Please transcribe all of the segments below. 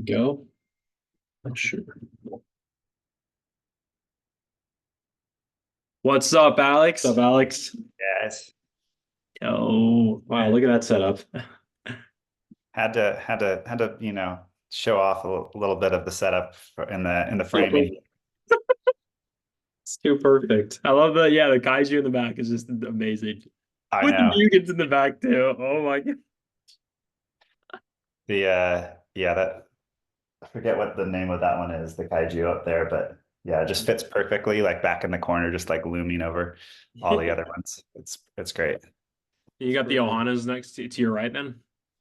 Go. Sure. What's up, Alex? What's up, Alex? Yes. Oh, wow, look at that setup. Had to show off a little bit of the setup in the framing. It's too perfect. I love the kaiju in the back is just amazing. I With the know. mutants in the back too. Oh my god. That I forget what the name of that one is, the kaiju up there, but yeah, it just fits perfectly, like back in the corner, just like looming over all the other ones. It's great. You got the Ohanas next to your right then?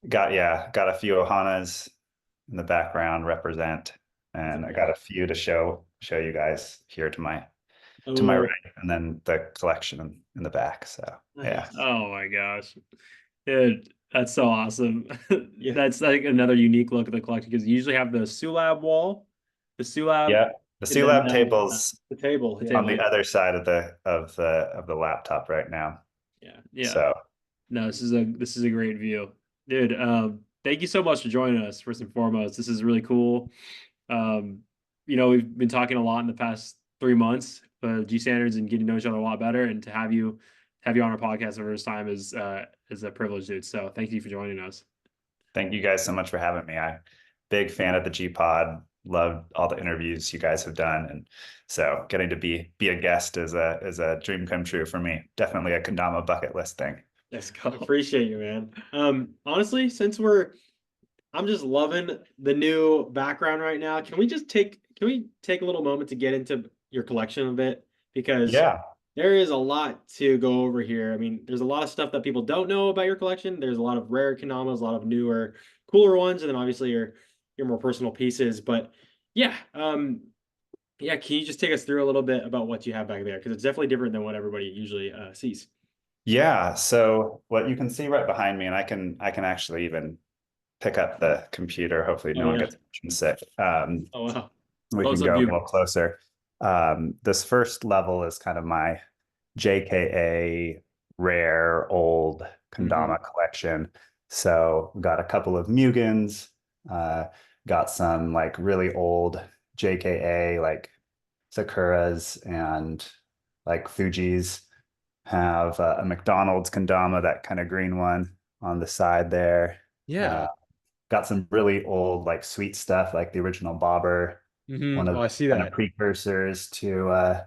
Got a few Ohanas in the background represent, and I got a few to show you guys here to my right, and then the collection in the back. So yeah. Oh my gosh. Dude, that's so awesome. Yeah, that's like another unique look at the collection because you usually have the Sulab wall, the Sulab, Yeah. The and then C-Lab table's the table. on the other side of the laptop right now. Yeah. So No, this is a great view. Dude, thank you so much for joining us, first and foremost. This is really cool. Um, we've been talking a lot in the past 3 months, G standards and getting to know each other a lot better. And to have you on our podcast the first time is a privilege, dude. So thank you for joining us. thank you guys so much for having me. I'm big fan of the G Pod. Loved all the interviews you guys have done, and so getting to be a guest is a dream come true for me. Definitely a Kendama bucket list thing. Let's go. Appreciate you, man. Honestly, I'm just loving the new background right now. Can we take a little moment to get into your collection a bit? Because Yeah. there is a lot to go over here. I mean, there's a lot of stuff that people don't know about your collection. There's a lot of rare Kandamas, a lot of newer, cooler ones, and then obviously your more personal pieces. But yeah, can you just take us through a little bit about what you have back there? Because it's definitely different than what everybody usually sees. Yeah. So what you can see right behind me, and I can actually even pick up the computer. Hopefully no one gets motion sick. Oh wow. We can go a little closer. This first level is kind of my JKA rare old Kendama collection. So we've got a couple of Mugans, got some like really old JKA like Sakuras and like Fujis. Have a McDonald's Kendama, that kind of green one on the side there. Yeah. Got some really old like sweet stuff like the original Bobber, one of I see kind of that. precursors to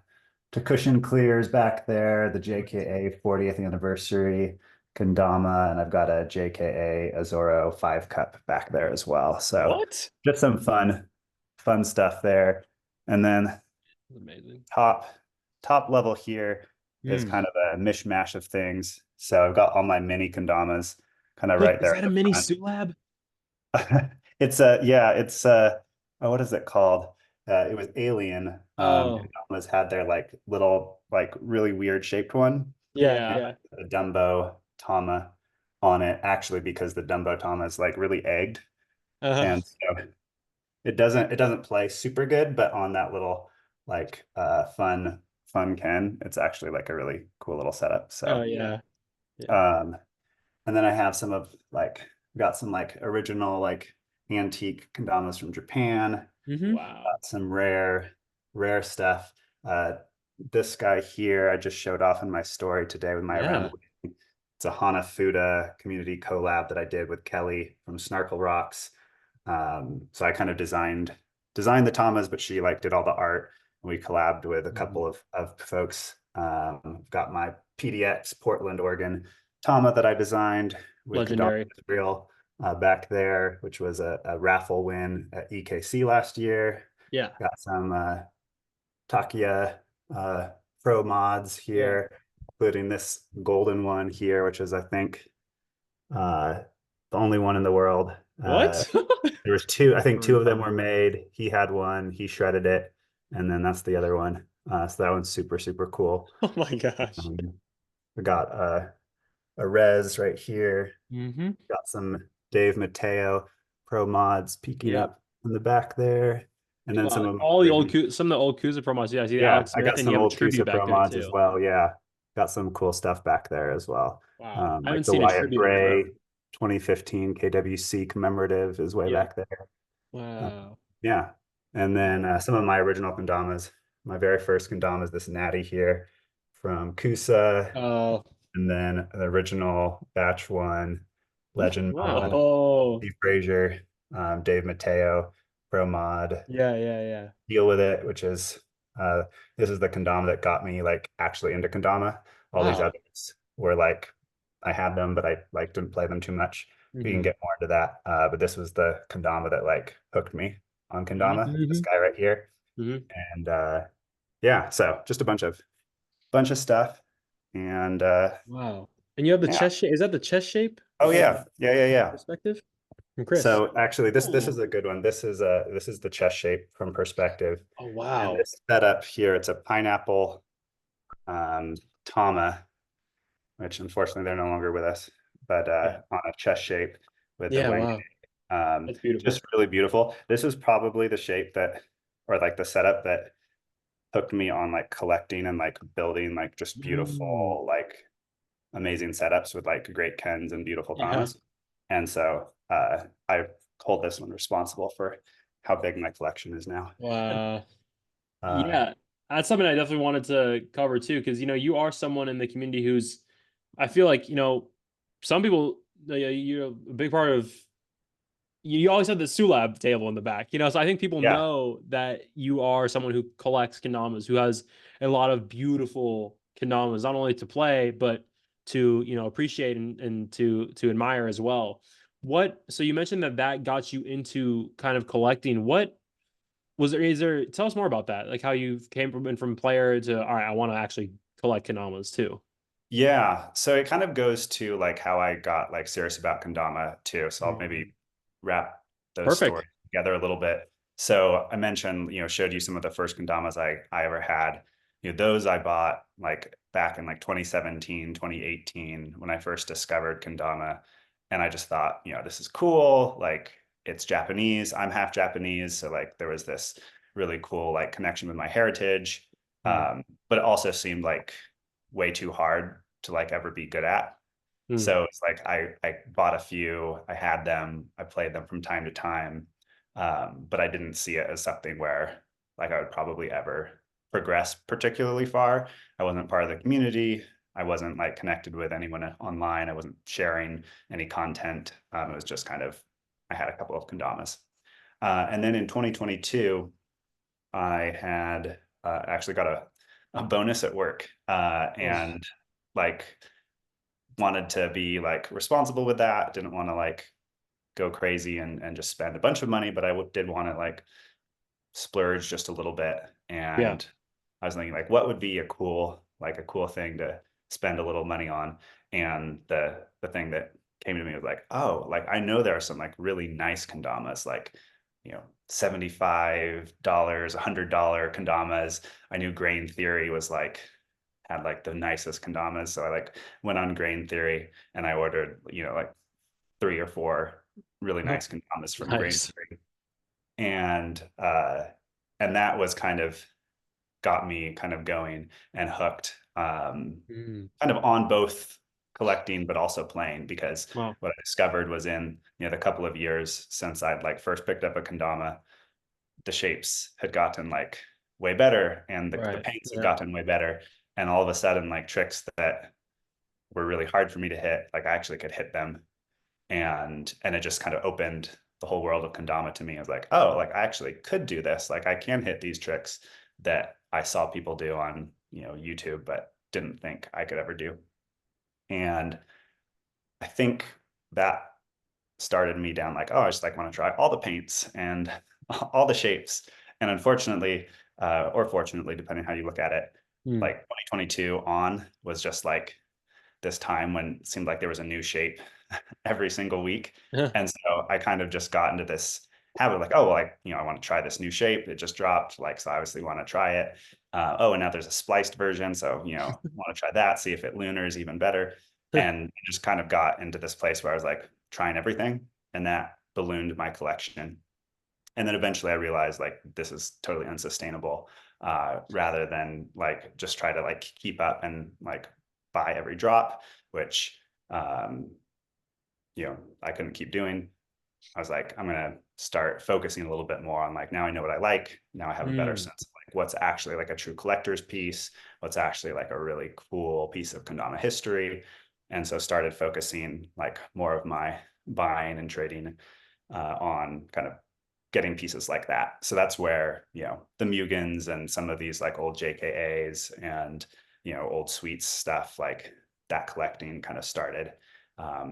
Cushion Clears back there, the JKA 40th anniversary Kendama, and I've got a JKA Azoro 5 cup back there as well. So What? just some fun stuff there. And then Amazing. top level here is kind of a mishmash of things. So I've got all my mini Kendamas kind of right there. Is that a mini Sulab? What is it called? It was Alien. Kendamas had their like little like really weird shaped one. Yeah. The Dumbo Tama on it, actually, because the Dumbo Tama is like really egged. And so it doesn't play super good, but on that little like fun Ken, it's actually like a really cool little setup. So Yeah. and then I have got some like original like antique kendamas from Japan. Wow. Got some rare stuff. This guy here I just showed off in my story today with my around. It's a Hanafuda community collab that I did with Kelly from Snarkle Rocks. So I kind of designed the Tamas, but she like did all the art. And we collabed with a couple of folks. Got my PDX Portland, Oregon Tama that I designed with Legendary Israel back there, which was a raffle win at EKC last year. Yeah. Got some Takia Pro mods here, including this golden one here, which is I think the only one in the world. What? There was two. I think two of them were made. He had one. He shredded it, and then that's the other one. So that one's super cool. Oh my gosh. We got a res right here. Got some Dave Mateo Pro mods peeking up in the back there, and then some of the old Kusa Pro mods. Yeah, I see Alex I Smith, got and some you have a old tribute Kusa back Pro there mods too. as well. Yeah, got some cool stuff back there as well. Wow. I Like haven't the seen a Wyatt tribute Bray 2015 KWC commemorative is way back there. Uh, Wow. yeah. And then some of my original kendamas, my very first kendama is this natty here from Kusa. Oh, And then the original batch one, Legend Mod, oh, Steve Frazier, Dave Mateo, Pro Mod, yeah, yeah, yeah. Deal With It, which is uh, this is the kendama that got me like actually into kendama. All these Wow. others were like I had them, but I like didn't play them too much. We can Hmm. get more into that. But this was the kendama that like hooked me on kendama. This Hmm. guy right here, Hmm. and yeah, so just a bunch of stuff, and Wow. And you have the yeah. chest shape. Is that the chest shape? Oh yeah, yeah, yeah, yeah. Perspective from Chris. So actually, this Oh, is a good one. This is the chest shape from perspective, oh and wow. this setup here, it's a pineapple um, Tama, which unfortunately they're no longer with us, but Yeah. on a chest shape with the Yeah, wing, wow. That's just beautiful. really beautiful. This is probably the shape that, or like the setup that hooked me on like collecting and like building like just Mm. beautiful, like amazing setups with like great Kens and beautiful Yeah. Tamas. And so I hold this one responsible for how big my collection is now. Wow. Uh, Yeah. That's something I definitely wanted to cover too, because you are someone in the community who's I feel like, some people you're a big part of you always have the Sulab table in the back, so I think people yeah, know that you are someone who collects kendamas, who has a lot of beautiful kendamas, not only to play, but to, appreciate and to admire as well. So you mentioned that got you into kind of collecting. What is there, tell us more about that, like how you came from player to, all right, I want to actually collect kendamas too. yeah. So it kind of goes to like how I got like serious about kendama too. So I'll maybe Mhm. wrap those Perfect. stories together a little bit. So I mentioned, showed you some of the first kendamas I ever had. Those I bought like back in like 2017, 2018 when I first discovered kendama. And I just thought, this is cool. Like it's Japanese. I'm half Japanese. So like there was this really cool like connection with my heritage. Mm. But it also seemed like way too hard to like ever be good at. Mm. So it's like I bought a few, I had them, I played them from time to time, but I didn't see it as something where like I would probably ever progress particularly far. I wasn't part of the community. I wasn't like connected with anyone online. I wasn't sharing any content. It was just kind of I had a couple of kendamas, and then in 2022, I had actually got a bonus at work, Oh, and like wanted to be like responsible with that. Didn't want to like go crazy and just spend a bunch of money, but did want to like splurge just a little bit. yeah. And I was thinking like, what would be a cool thing to spend a little money on? And the thing that came to me was like, oh, like I know there are some like really nice kendamas, like $75, $100 kendamas. I knew Grain Theory was like had like the nicest kendamas, so I like went on Grain Theory and I ordered like 3 or 4 really nice kendamas from Grain Nice. Theory, and that was kind of got me kind of going and hooked, Mm. kind of on both collecting but also playing, because Wow. what I discovered was in the couple of years since I'd like first picked up a kendama, the shapes had gotten like way better and the Right. paints had Yeah. gotten way better, and all of a sudden like tricks that were really hard for me to hit, like I actually could hit them, and it just kind of opened the whole world of kendama to me. I was like, oh, like I actually could do this. Like I can hit these tricks that I saw people do on YouTube, but didn't think I could ever do. And I think that started me down like, oh, I just like want to try all the paints and all the shapes. And unfortunately, or fortunately, depending how you look at it, Mm. like 2022 on was just like this time when it seemed like there was a new shape every single week. Yeah. And so I kind of just got into this habit like, oh, well, like, I want to try this new shape. It just dropped. Like, so I obviously want to try it. Oh, and now there's a spliced version. So, want to try that, see if it lunars even better. And just kind of got into this place where I was like trying everything. And that ballooned my collection. And then eventually I realized like this is totally unsustainable, rather than like just try to like keep up and like buy every drop, which um, I couldn't keep doing. I was like, I'm gonna start focusing a little bit more on like, now I know what I like. Now I have a better Mm. sense of like what's actually like a true collector's piece, what's actually like a really cool piece of kendama history. And so started focusing like more of my buying and trading on kind of getting pieces like that. So that's where, the Mugans and some of these like old JKAs and, old Sweets stuff, like that collecting kind of started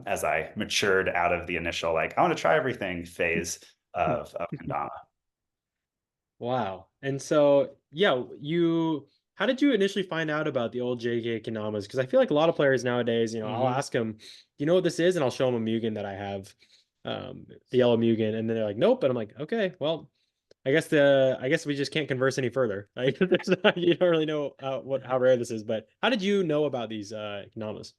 as I matured out of the initial, like, I want to try everything phase of kendama. Wow. And so, yeah, how did you initially find out about the old JK Kandamas? Because I feel like a lot of players nowadays, I'll Hmm. ask them, "Do you know what this is?" And I'll show them a Mugen that I have, the yellow Mugen, and then they're like, "Nope." And I'm like, "Okay, well, I guess we just can't converse any further." Like, you don't really know how rare this is. But how did you know about these Kandamas?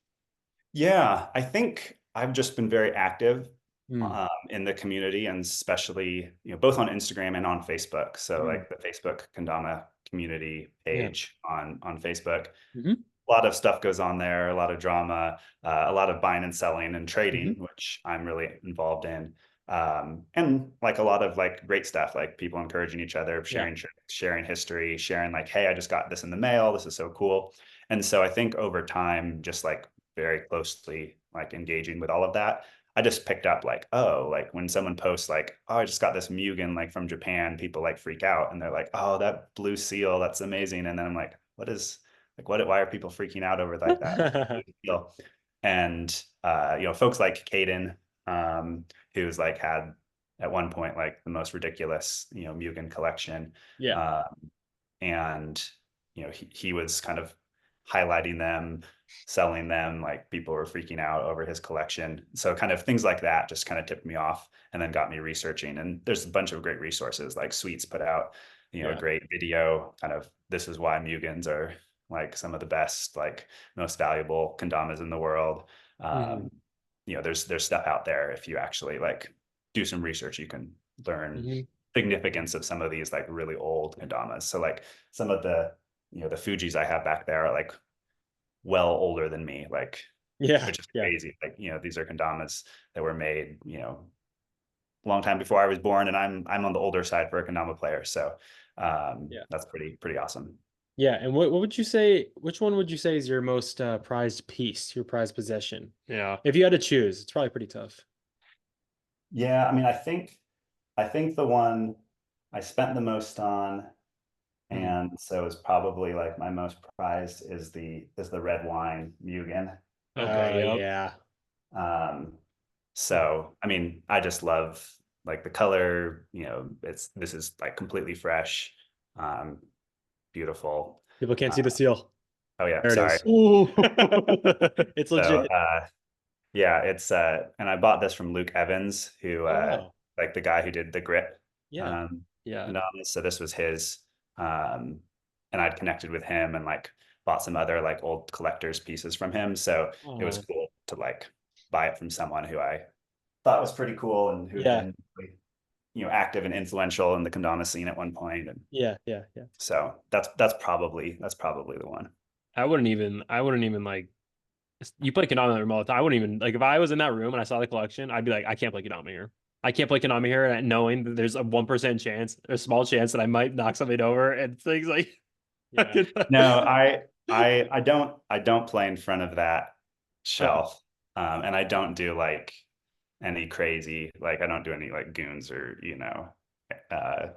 Yeah, I think I've just been very active Mm, in the community, and especially, both on Instagram and on Facebook. So mm, like the Facebook Kendama community yeah. page on Facebook. Hmm. A lot of stuff goes on there, a lot of drama, a lot of buying and selling and trading, Hmm. which I'm really involved in. And like a lot of like great stuff, like people encouraging each other, Yeah. sharing history, sharing like, hey, I just got this in the mail. This is so cool. And so I think over time, just like very closely like engaging with all of that, I just picked up like, oh, like when someone posts like, oh, I just got this Mugen like from Japan, people like freak out and they're like, oh, that blue seal, that's amazing. And then I'm like, why are people freaking out over like that? What's the big deal? And folks like Caden, who's like had at one point like the most ridiculous, Mugen collection. Yeah. Um, and he was kind of highlighting them, selling them, like people were freaking out over his collection. So kind of things like that just kind of tipped me off and then got me researching. And there's a bunch of great resources, like Sweets put out, a Yeah. great video, kind of this is why Mugens are like some of the best, like most valuable kendamas in the world. Hmm. um, there's stuff out there. If you actually like do some research, you can learn Hmm. significance of some of these like really old kendamas. So like some of the the Fujis I have back there are like well older than me, like, Yeah. which is Yeah. crazy. Like, these are kendamas that were made, a long time before I was born, and I'm on the older side for a kendama player. So Yeah. that's pretty awesome. Yeah. And what would you say, which one would you say is your most prized piece, your prized possession? Yeah. If you had to choose, it's probably pretty tough. Yeah, I mean, I think the one I spent the most on, Mm. and so is probably like my most prized, is the red wine Mugen. Okay. Yep. Yeah. Um, so I mean, I just love like the color, this is like completely fresh, um, beautiful. People can't Uh, see the seal. oh yeah, There it sorry. is. Ooh. It's So legit. yeah, it's and I bought this from Luke Evans, who Oh wow. like the guy who did the grit Yeah. um Yeah. so this was his, um and I'd connected with him and like bought some other like old collector's pieces from him. So it was Oh. cool to like buy it from someone who I thought was pretty cool and who'd Yeah. been really, active and influential in the kendama scene at one point. And Yeah. Yeah. Yeah. so that's probably the one. I wouldn't even like you play Konami room all the time. I wouldn't even like if I was in that room and I saw the collection, I'd be like, I can't play Konami here. I can't play Konami here, and knowing that there's a 1% chance, a small chance that I might knock something over and things like Yeah. No, I don't play in front of that Oh, shelf. And I don't do like any crazy, like I don't do any like goons or, uh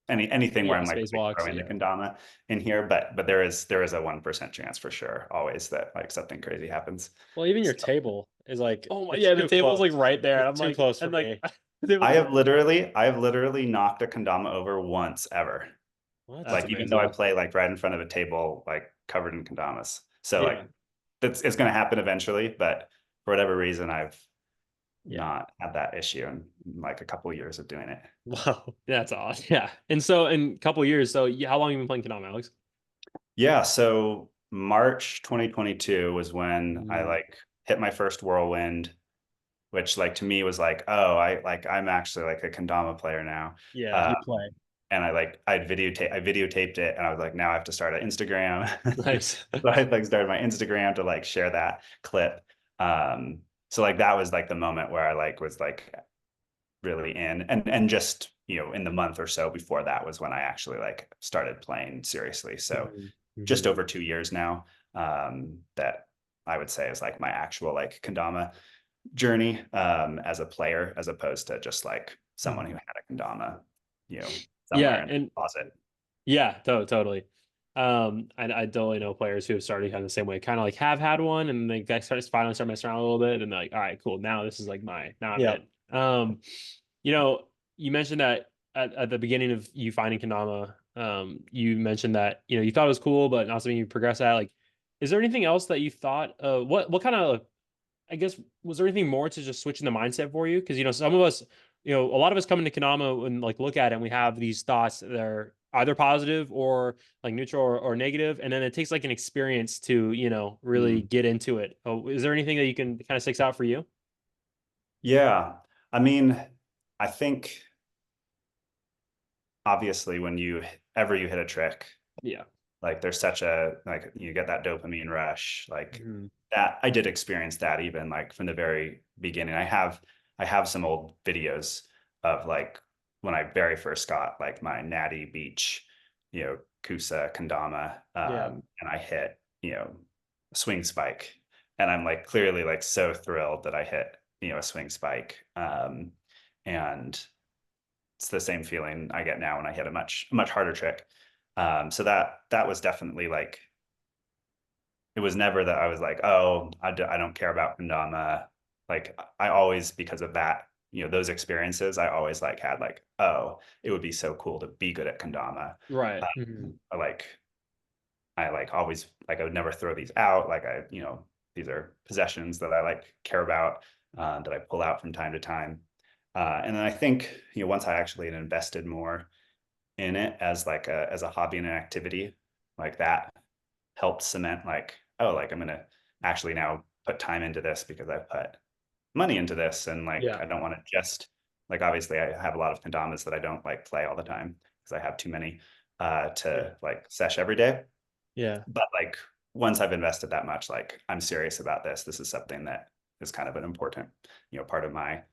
anything where yeah, I'm like really spacewalks, throwing the yeah. kendama in here. But there is a 1% chance for sure, always, that like something crazy happens. Well, even your So table is like, oh my, It's yeah, the too table's like close. right there, and It's I'm too like, close for and like, me. the table's I like, have literally knocked a kendama over once ever. what? That's Like even though I amazing. play like right in front of a table like covered in kendamas. So Yeah, like it's going to happen eventually, but for whatever reason, I've yeah. not had that issue in like a couple of years of doing it. Wow, that's awesome. Yeah, and so in a couple years, so how long have you been playing Konami, Alex? Yeah, so March 2022 was when I Mm, like hit my first whirlwind, which like to me was like, oh, I'm actually like a kendama player now. yeah, Uh, you play. and I videotaped it, and I was like, now I have to start an Instagram. Nice. So I like started my Instagram to like share that clip. So like that was like the moment where I like was like really in, and just, you know, in the month or so before that was when I actually like started playing seriously. So Mhm. just Mhm. over 2 years now, that I would say is like my actual like kendama journey, as a player, as opposed to just like someone who Mhm. had a kendama, you know, somewhere Yeah, in the and closet. yeah, totally. I totally know players who have started kind of the same way, kind of like have had one, and they finally start messing around a little bit, and they're like, all right, cool, now this is like now I'm Yeah. in. You know, you mentioned that at the beginning of you finding Kendama, you mentioned that you thought it was cool, but not something you progressed at. Like, is there anything else that you thought? What kind of, I guess, was there anything more to just switching the mindset for you? Because some of us, a lot of us come into Kanama and like look at it and we have these thoughts that are either positive or like neutral or negative, and then it takes like an experience to really Mm. get into it. Oh, is there anything that you can kind of sticks out for you? Yeah. I mean, I think obviously when you hit a trick, Yeah. like there's such a, like you get that dopamine rush, like Mhm. that. I did experience that even like from the very beginning. I have some old videos of like when I very first got like my natty beach, kusa kendama, Yeah. and I hit, a swing spike, and I'm like clearly like so thrilled that I hit, a swing spike, and it's the same feeling I get now when I hit a much harder trick. So that was definitely like, it was never that I was like, oh, I don't care about kendama. Like I always, because of that, those experiences, I always like had like, oh, it would be so cool to be good at kendama. Right. Mhm. Like I like always like I would never throw these out. Like these are possessions that I like care about, that I pull out from time to time. And then I think, once I actually invested more in it as like as a hobby and an activity, like that helped cement like, oh, like I'm gonna actually now put time into this because I put money into this, and like Yeah. I don't want to just, like, obviously I have a lot of kendamas that I don't like play all the time because I have too many Yeah. to like sesh every day. Yeah. But like once I've invested that much, like I'm serious about this. This is something that is kind of an important, part of my,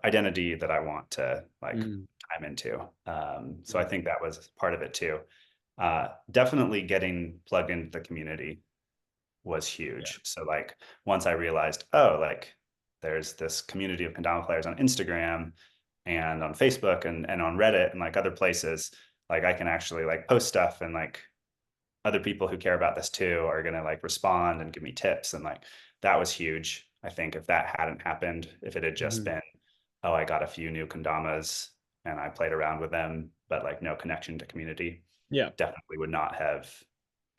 identity that I want to like Mhm. time into. So I Mhm. think that was part of it too. Definitely getting plugged into the community was Yeah. huge. So like once I realized, oh, like there's this community of kendama players on Instagram and on Facebook and on Reddit and like other places, like I can actually like post stuff, and like other people who care about this too are going to like respond and give me tips, and like that was huge. I think if that hadn't happened, if it had just Mhm. been, oh, I got a few new kendamas and I played around with them, but like no connection to community, Yeah. definitely would not have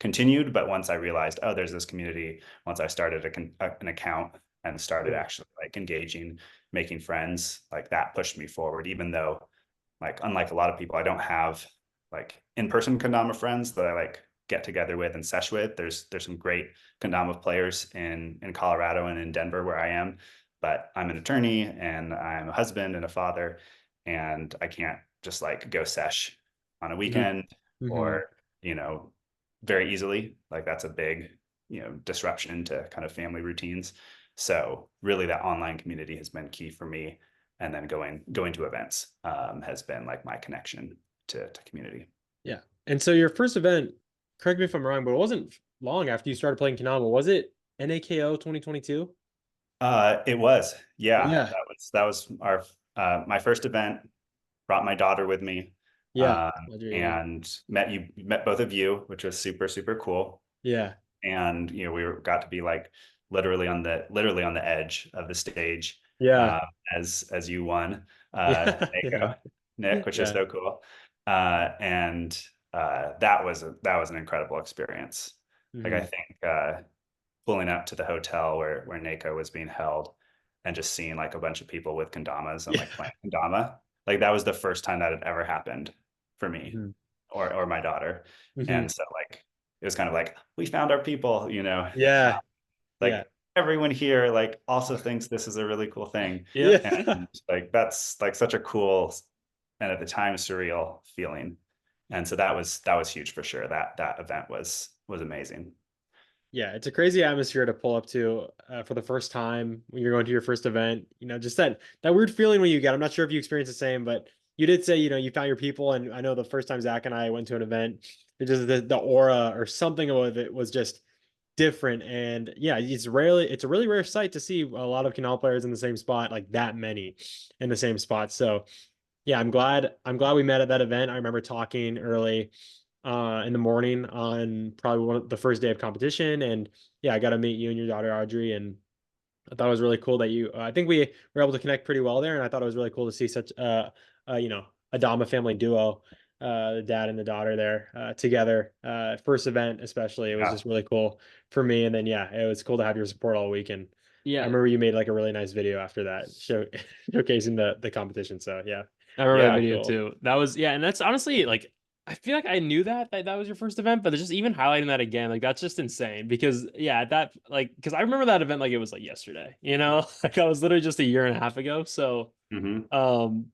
continued. But once I realized, oh, there's this community, once I started an account and started Yeah. actually like engaging, making friends, like that pushed me forward, even though like unlike a lot of people, I don't have like in-person kendama friends that I like get together with and sesh with. There's some great kendama players in Colorado and in Denver where I am, but I'm an attorney and I'm a husband and a father, and I can't just like go sesh on a Mhm. weekend Mhm. or, very easily. Like that's a big, disruption to kind of family routines. So really that online community has been key for me. And then going to events, has been like my connection to community. Yeah. And so your first event, correct me if I'm wrong, but it wasn't long after you started playing Konami. Was it NAKO 2022? It was, yeah, Yeah. that was our my first event. Brought my daughter with me, Yeah. Audrey, yeah. and met both of you, which was super super cool. Yeah. And got to be like literally on the edge of the stage, Yeah. uh, as you won, Yeah. Yeah. Nick, which is Yeah. so cool. And that was an incredible experience. Like I Hmm. think pulling up to the hotel where NACO was being held, and just seeing like a bunch of people with kendamas and Yeah. like playing kendama, like that was the first time that had ever happened for me Hmm. or my daughter. Hmm. And so like it was kind of like we found our people, Yeah. Yeah. like everyone here like also thinks this is a really cool thing. Yeah. And like that's like such a cool, and at the time surreal feeling. And so that was huge for sure. That event was amazing. Yeah, it's a crazy atmosphere to pull up to for the first time when you're going to your first event. You know, just that weird feeling when you get. I'm not sure if you experienced the same, but you did say, you know, you found your people, and I know the first time Zach and I went to an event, it just the aura or something of it was just different. And yeah, it's a really rare sight to see a lot of Canal players in the same spot, like that many in the same spot. So yeah, I'm glad we met at that event. I remember talking early in the morning on probably one of the first day of competition. And yeah, I got to meet you and your daughter Audrey, and I thought it was really cool that you. I think we were able to connect pretty well there, and I thought it was really cool to see such you know, a Dama family duo, the dad and the daughter there together. First event especially, it was Yeah. just really cool for me. And then yeah, it was cool to have your support all week. And I Yeah, remember you made like a really nice video after that, showcasing the competition. So yeah, I remember that Yeah. really video cool. too. That was, yeah, and that's honestly like I feel like I knew that was your first event, but just even highlighting that again, like that's just insane because yeah, that like because I remember that event like it was like yesterday, you know, like that was literally just a year and a half ago. So Hmm.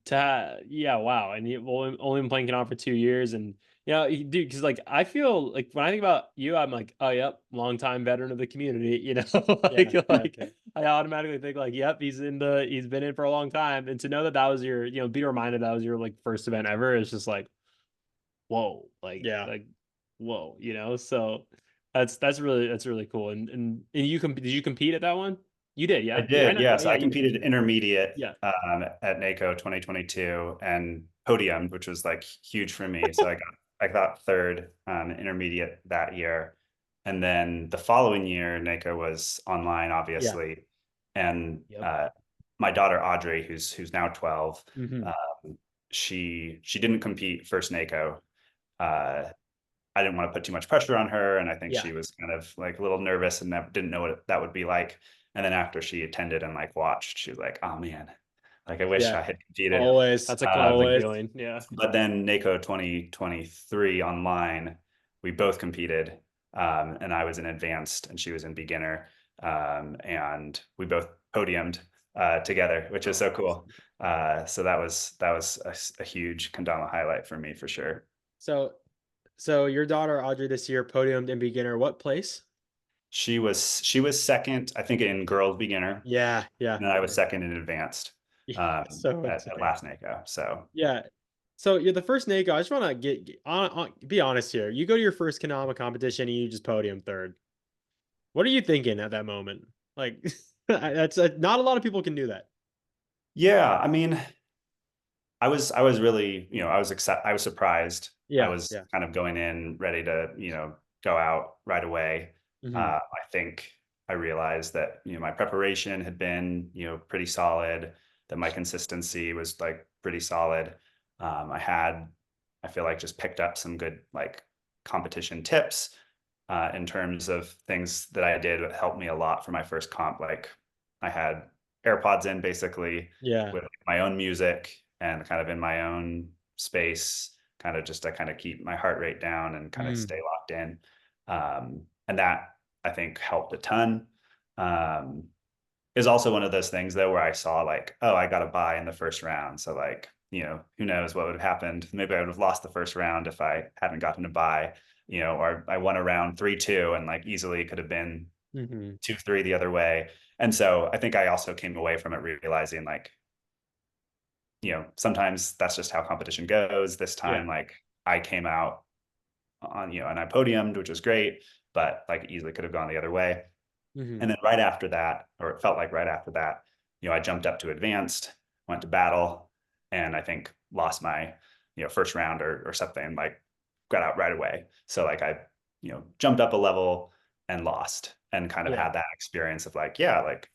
yeah, wow, and you only been playing Canal for 2 years, and dude, because like I feel like when I think about you, I'm like, oh yep, long time veteran of the community, you know, like Yeah, yeah, like I automatically think like, yep, he's been in for a long time, and to know that that was your, be reminded that was your like first event ever is just like, whoa, yeah. whoa, so that's really cool, and did you compete at that one? You did, I yeah, yeah, I did, know, yes. yeah, I you did, competed intermediate yeah, at NACO 2022 and podiumed, which was like huge for me. So I got third intermediate that year. And then the following year, NACO was online, yeah. obviously. And yep, my daughter Audrey, who's now 12, Hmm. she didn't compete first NACO. Uh, I didn't want to put too much pressure on her, and I think Yeah, she was kind of like a little nervous and didn't know what that would be like. And then after she attended and like watched, she was like, "Oh man, like I wish yeah. I had competed." Always, that's a classic always. feeling, yeah. But then NACO 2023 online, we both competed, and I was in advanced and she was in beginner, and we both podiumed together, which is Oh, so cool. awesome. So that was a huge kendama highlight for me for sure. So, so your daughter Audrey this year podiumed in beginner. What place? She was second, I think, in girls beginner, Yeah, yeah, and then I was second in advanced yeah. So at insane. last NACO. So Yeah. So you're the first NACO. I just want to be honest here. You go to your first Kanama competition and you just podium third. What are you thinking at that moment? Like, that's not a lot of people can do that. yeah, I mean, I was really, I was surprised. I Yeah, was yeah. kind of going in ready to, go out right away. Hmm. I think I realized that, my preparation had been, pretty solid, that my consistency was like pretty solid. I feel like just picked up some good like competition tips in terms of things that I did that helped me a lot for my first comp. Like I had AirPods in basically Yeah. with my own music and kind of in my own space, kind of just to kind of keep my heart rate down and kind of stay Mm. locked in. And that I think helped a ton. Um, is also one of those things though where I saw like, oh, I got a bye in the first round. So like, who knows what would have happened. Maybe I would have lost the first round if I hadn't gotten a bye, or I won a round 3-2 and like easily could have been Hmm. 2-3 the other way. And so I think I also came away from it realizing like, sometimes that's just how competition goes. This Yeah. time, like I came out on, and I podiumed, which was great, but like easily could have gone the other way. Hmm. And then right after that, or it felt like right after that, I jumped up to advanced, went to battle, and I think lost my, first round or something, like got out right away. So like I, jumped up a level and lost and kind of Yeah. had that experience of like, yeah, like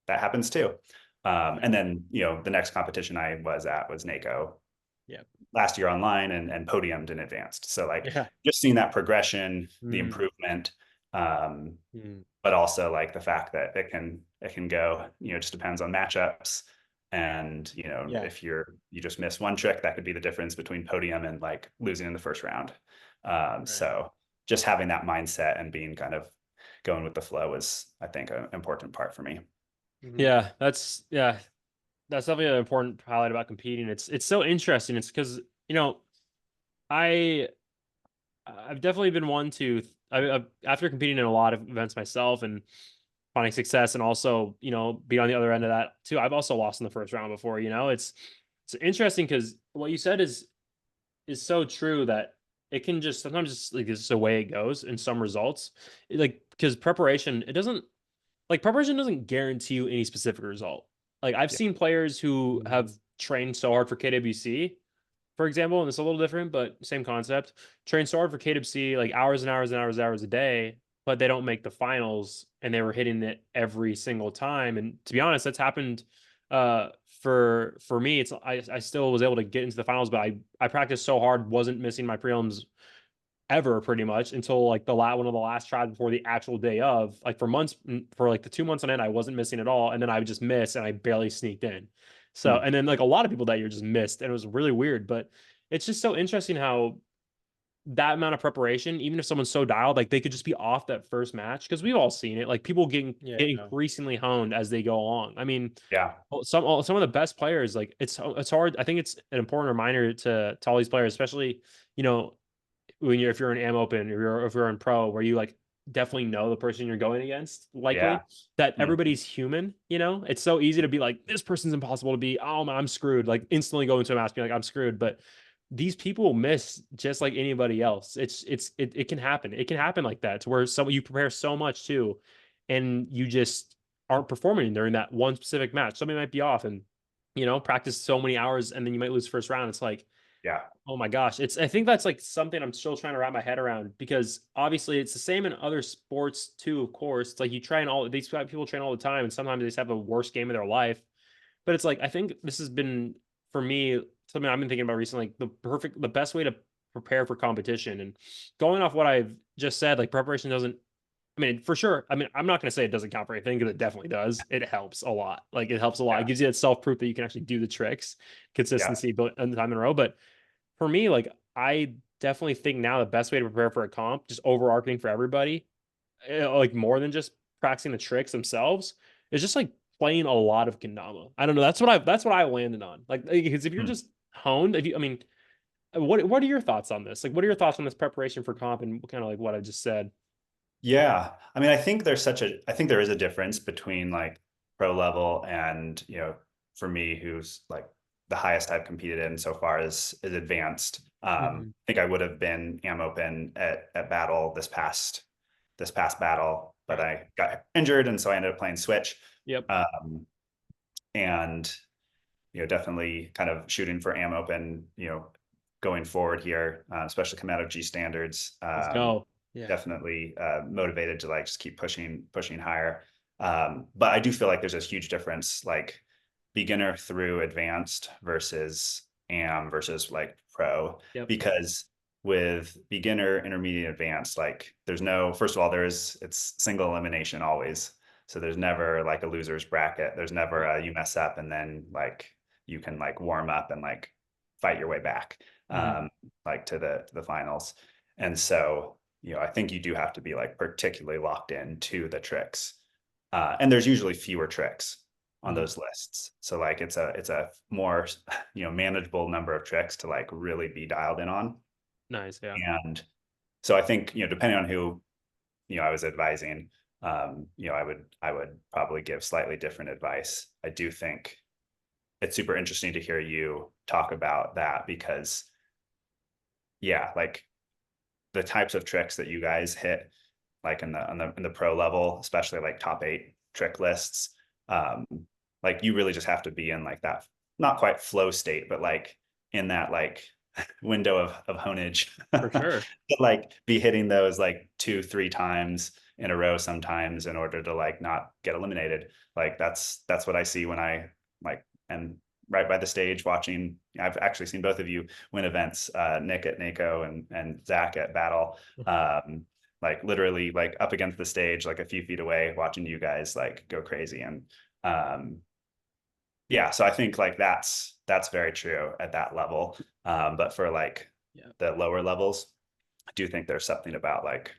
that happens too. And then, the next competition I was at was NACO Yeah. last year online and podiumed in advanced. So like Yeah. just seeing that progression, the Mm. improvement, um, Mm. but also like the fact that it can go, just depends on matchups. And Yeah. if you just miss one trick, that could be the difference between podium and like losing in the first round. Right. So just having that mindset and being kind of going with the flow is, I think, an important part for me. Hmm. Yeah, that's definitely an important highlight about competing. It's so interesting. It's because, I I've definitely been one to, after competing in a lot of events myself and finding success, and also, be on the other end of that too. I've also lost in the first round before. It's interesting because what you said is so true, that it can just sometimes just like, it's the way it goes in some results. Like, because preparation doesn't guarantee you any specific result. Like, I've Yeah. seen players who Mhm. have trained so hard for KWC, for example, and it's a little different, but same concept. Train so hard for KWC, like hours and hours and hours and hours a day, but they don't make the finals, and they were hitting it every single time. And to be honest, that's happened for me. I still was able to get into the finals, but I practiced so hard, wasn't missing my prelims ever pretty much until like one of the last tries before the actual day of, like, for months, for like the 2 months on end, I wasn't missing at all, and then I would just miss, and I barely sneaked in. So, Hmm. and then like a lot of people that year just missed, and it was really weird. But it's just so interesting how that amount of preparation, even if someone's so dialed, like they could just be off that first match, because we've all seen it, like people Yeah. get increasingly honed as they go along. I mean, Yeah. some of the best players, like it's hard. I think it's an important reminder to all these players, especially, you know if you're in Am Open, or if you're in Pro, where you like definitely know the person you're going against, Yeah. likely, that Hmm. everybody's human. It's so easy to be like, this person's impossible to beat. Oh man, I'm screwed. Like, instantly go into a match being like, I'm screwed. But these people miss just like anybody else. It can happen. It can happen like that, to where you prepare so much too, and you just aren't performing during that one specific match. Somebody might be off, and practice so many hours, and then you might lose first round. It's like, Yeah. oh my gosh. I think that's like something I'm still trying to wrap my head around, because obviously it's the same in other sports too, of course. It's like, these people train all the time, and sometimes they just have the worst game of their life. But it's like, I think this has been, for me, something I've been thinking about recently, like the best way to prepare for competition. And going off what I've just said, like, preparation doesn't, I mean, for sure. I mean, I'm not going to say it doesn't count for anything, because it definitely does. It helps a lot. Like, it helps a lot. It Yeah. gives you that self proof that you can actually do the tricks, Yeah. consistency, built and time in a row. But for me, like, I definitely think now the best way to prepare for a comp, just overarching for everybody, like more than just practicing the tricks themselves, is just like playing a lot of kendama. I don't know. That's what I landed on. Like, because if you're Hmm. just honed, if you, I mean, what are your thoughts on this? Like, what are your thoughts on this preparation for comp, and kind of like what I just said? Yeah. I mean, I think there is a difference between like pro level and, for me, who's like the highest I've competed in so far is advanced. Mhm. I think I would have been Am Open at battle this past battle, but Right. I got injured, and so I ended up playing Switch. Yep. Um, and definitely kind of shooting for Am Open, going forward here, especially coming out of G standards. Let's go. Yeah. Definitely motivated to like just keep pushing higher. But I do feel like there's this huge difference, like beginner through advanced versus Am versus like pro, Yep. because with beginner, intermediate, advanced, like there's no, first of all, it's single elimination always. So there's never like a loser's bracket. There's never a you mess up and then like you can like warm up and like fight your way back, Mhm. um, like to the finals. And so, I think you do have to be like particularly locked in to the tricks. And there's usually fewer tricks on Mhm. those lists. So like it's a more, manageable number of tricks to like really be dialed in on. Nice. Yeah. And so I think, depending on who, I was advising, I would probably give slightly different advice. I do think it's super interesting to hear you talk about that, because yeah, like the types of tricks that you guys hit, like in the pro level, especially like top 8 trick lists, um, like you really just have to be in like that, not quite flow state, but like in that like window of honage, For sure. but like be hitting those like 2-3 times in a row sometimes in order to like not get eliminated. Like that's what I see when I like am right by the stage watching. I've actually seen both of you win events, Nick at NACO and Zach at Battle. Like literally like up against the stage, like a few feet away, watching you guys like go crazy. And um, yeah, so I think like that's very true at that level. But for like Yeah. the lower levels, I do think there's something about like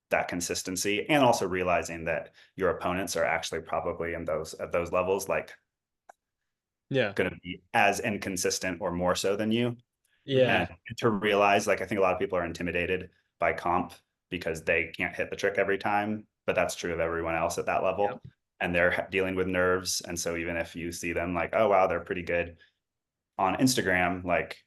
that consistency, and also realizing that your opponents are actually probably in those at those levels like Yeah. going to be as inconsistent or more so than you. Yeah. And to realize, like, I think a lot of people are intimidated by comp because they can't hit the trick every time, but that's true of everyone else at that Yep. level. And they're dealing with nerves. And so even if you see them like, oh, wow, they're pretty good on Instagram, like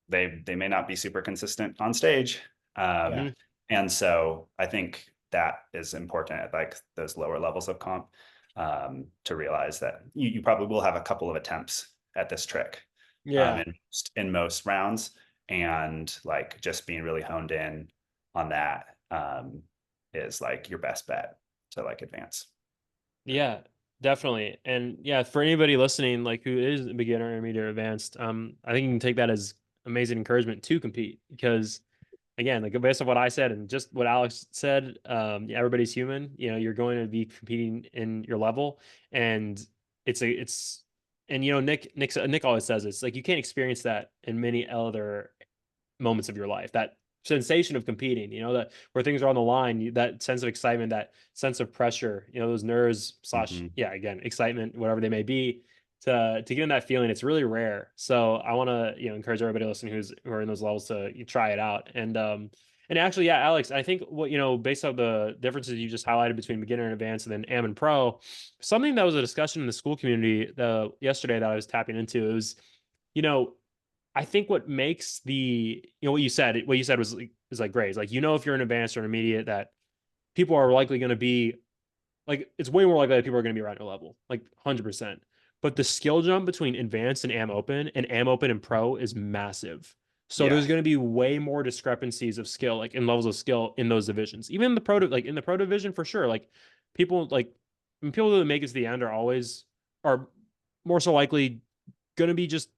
they may not be super consistent on stage. Yeah. And so I think that is important at like those lower levels of comp, to realize that you probably will have a couple of attempts at this trick, Yeah. in most rounds, and like just being really honed in on that, is like your best bet to like advance. Yeah, definitely. And yeah, for anybody listening, like who is a beginner, intermediate, or advanced, I think you can take that as amazing encouragement to compete because again, like based on what I said and just what Alex said, yeah, everybody's human. You know, you're going to be competing in your level, and it's and you know, Nick always says it's like you can't experience that in many other moments of your life. That sensation of competing, you know, that where things are on the line, that sense of excitement, that sense of pressure, you know, those nerves slash, Mhm. yeah, again, excitement, whatever they may be, to get in that feeling, it's really rare. So I want to, you know, encourage everybody listening who are in those levels to try it out. And actually, yeah, Alex, I think what, you know, based on the differences you just highlighted between beginner and advanced and then AM and pro, something that was a discussion in the school community yesterday that I was tapping into, it was, you know, I think what makes the, you know, what you said was like, is like great. It's like, you know, if you're an advanced or intermediate, that people are likely going to be like, it's way more likely that people are going to be around your level, like 100%. But the skill jump between advanced and AM open and pro is massive. So Yeah. there's going to be way more discrepancies of skill, like in levels of skill in those divisions. Even the pro, like in the pro division for sure. Like people like, I mean, people that make it to the end are more so likely going to be just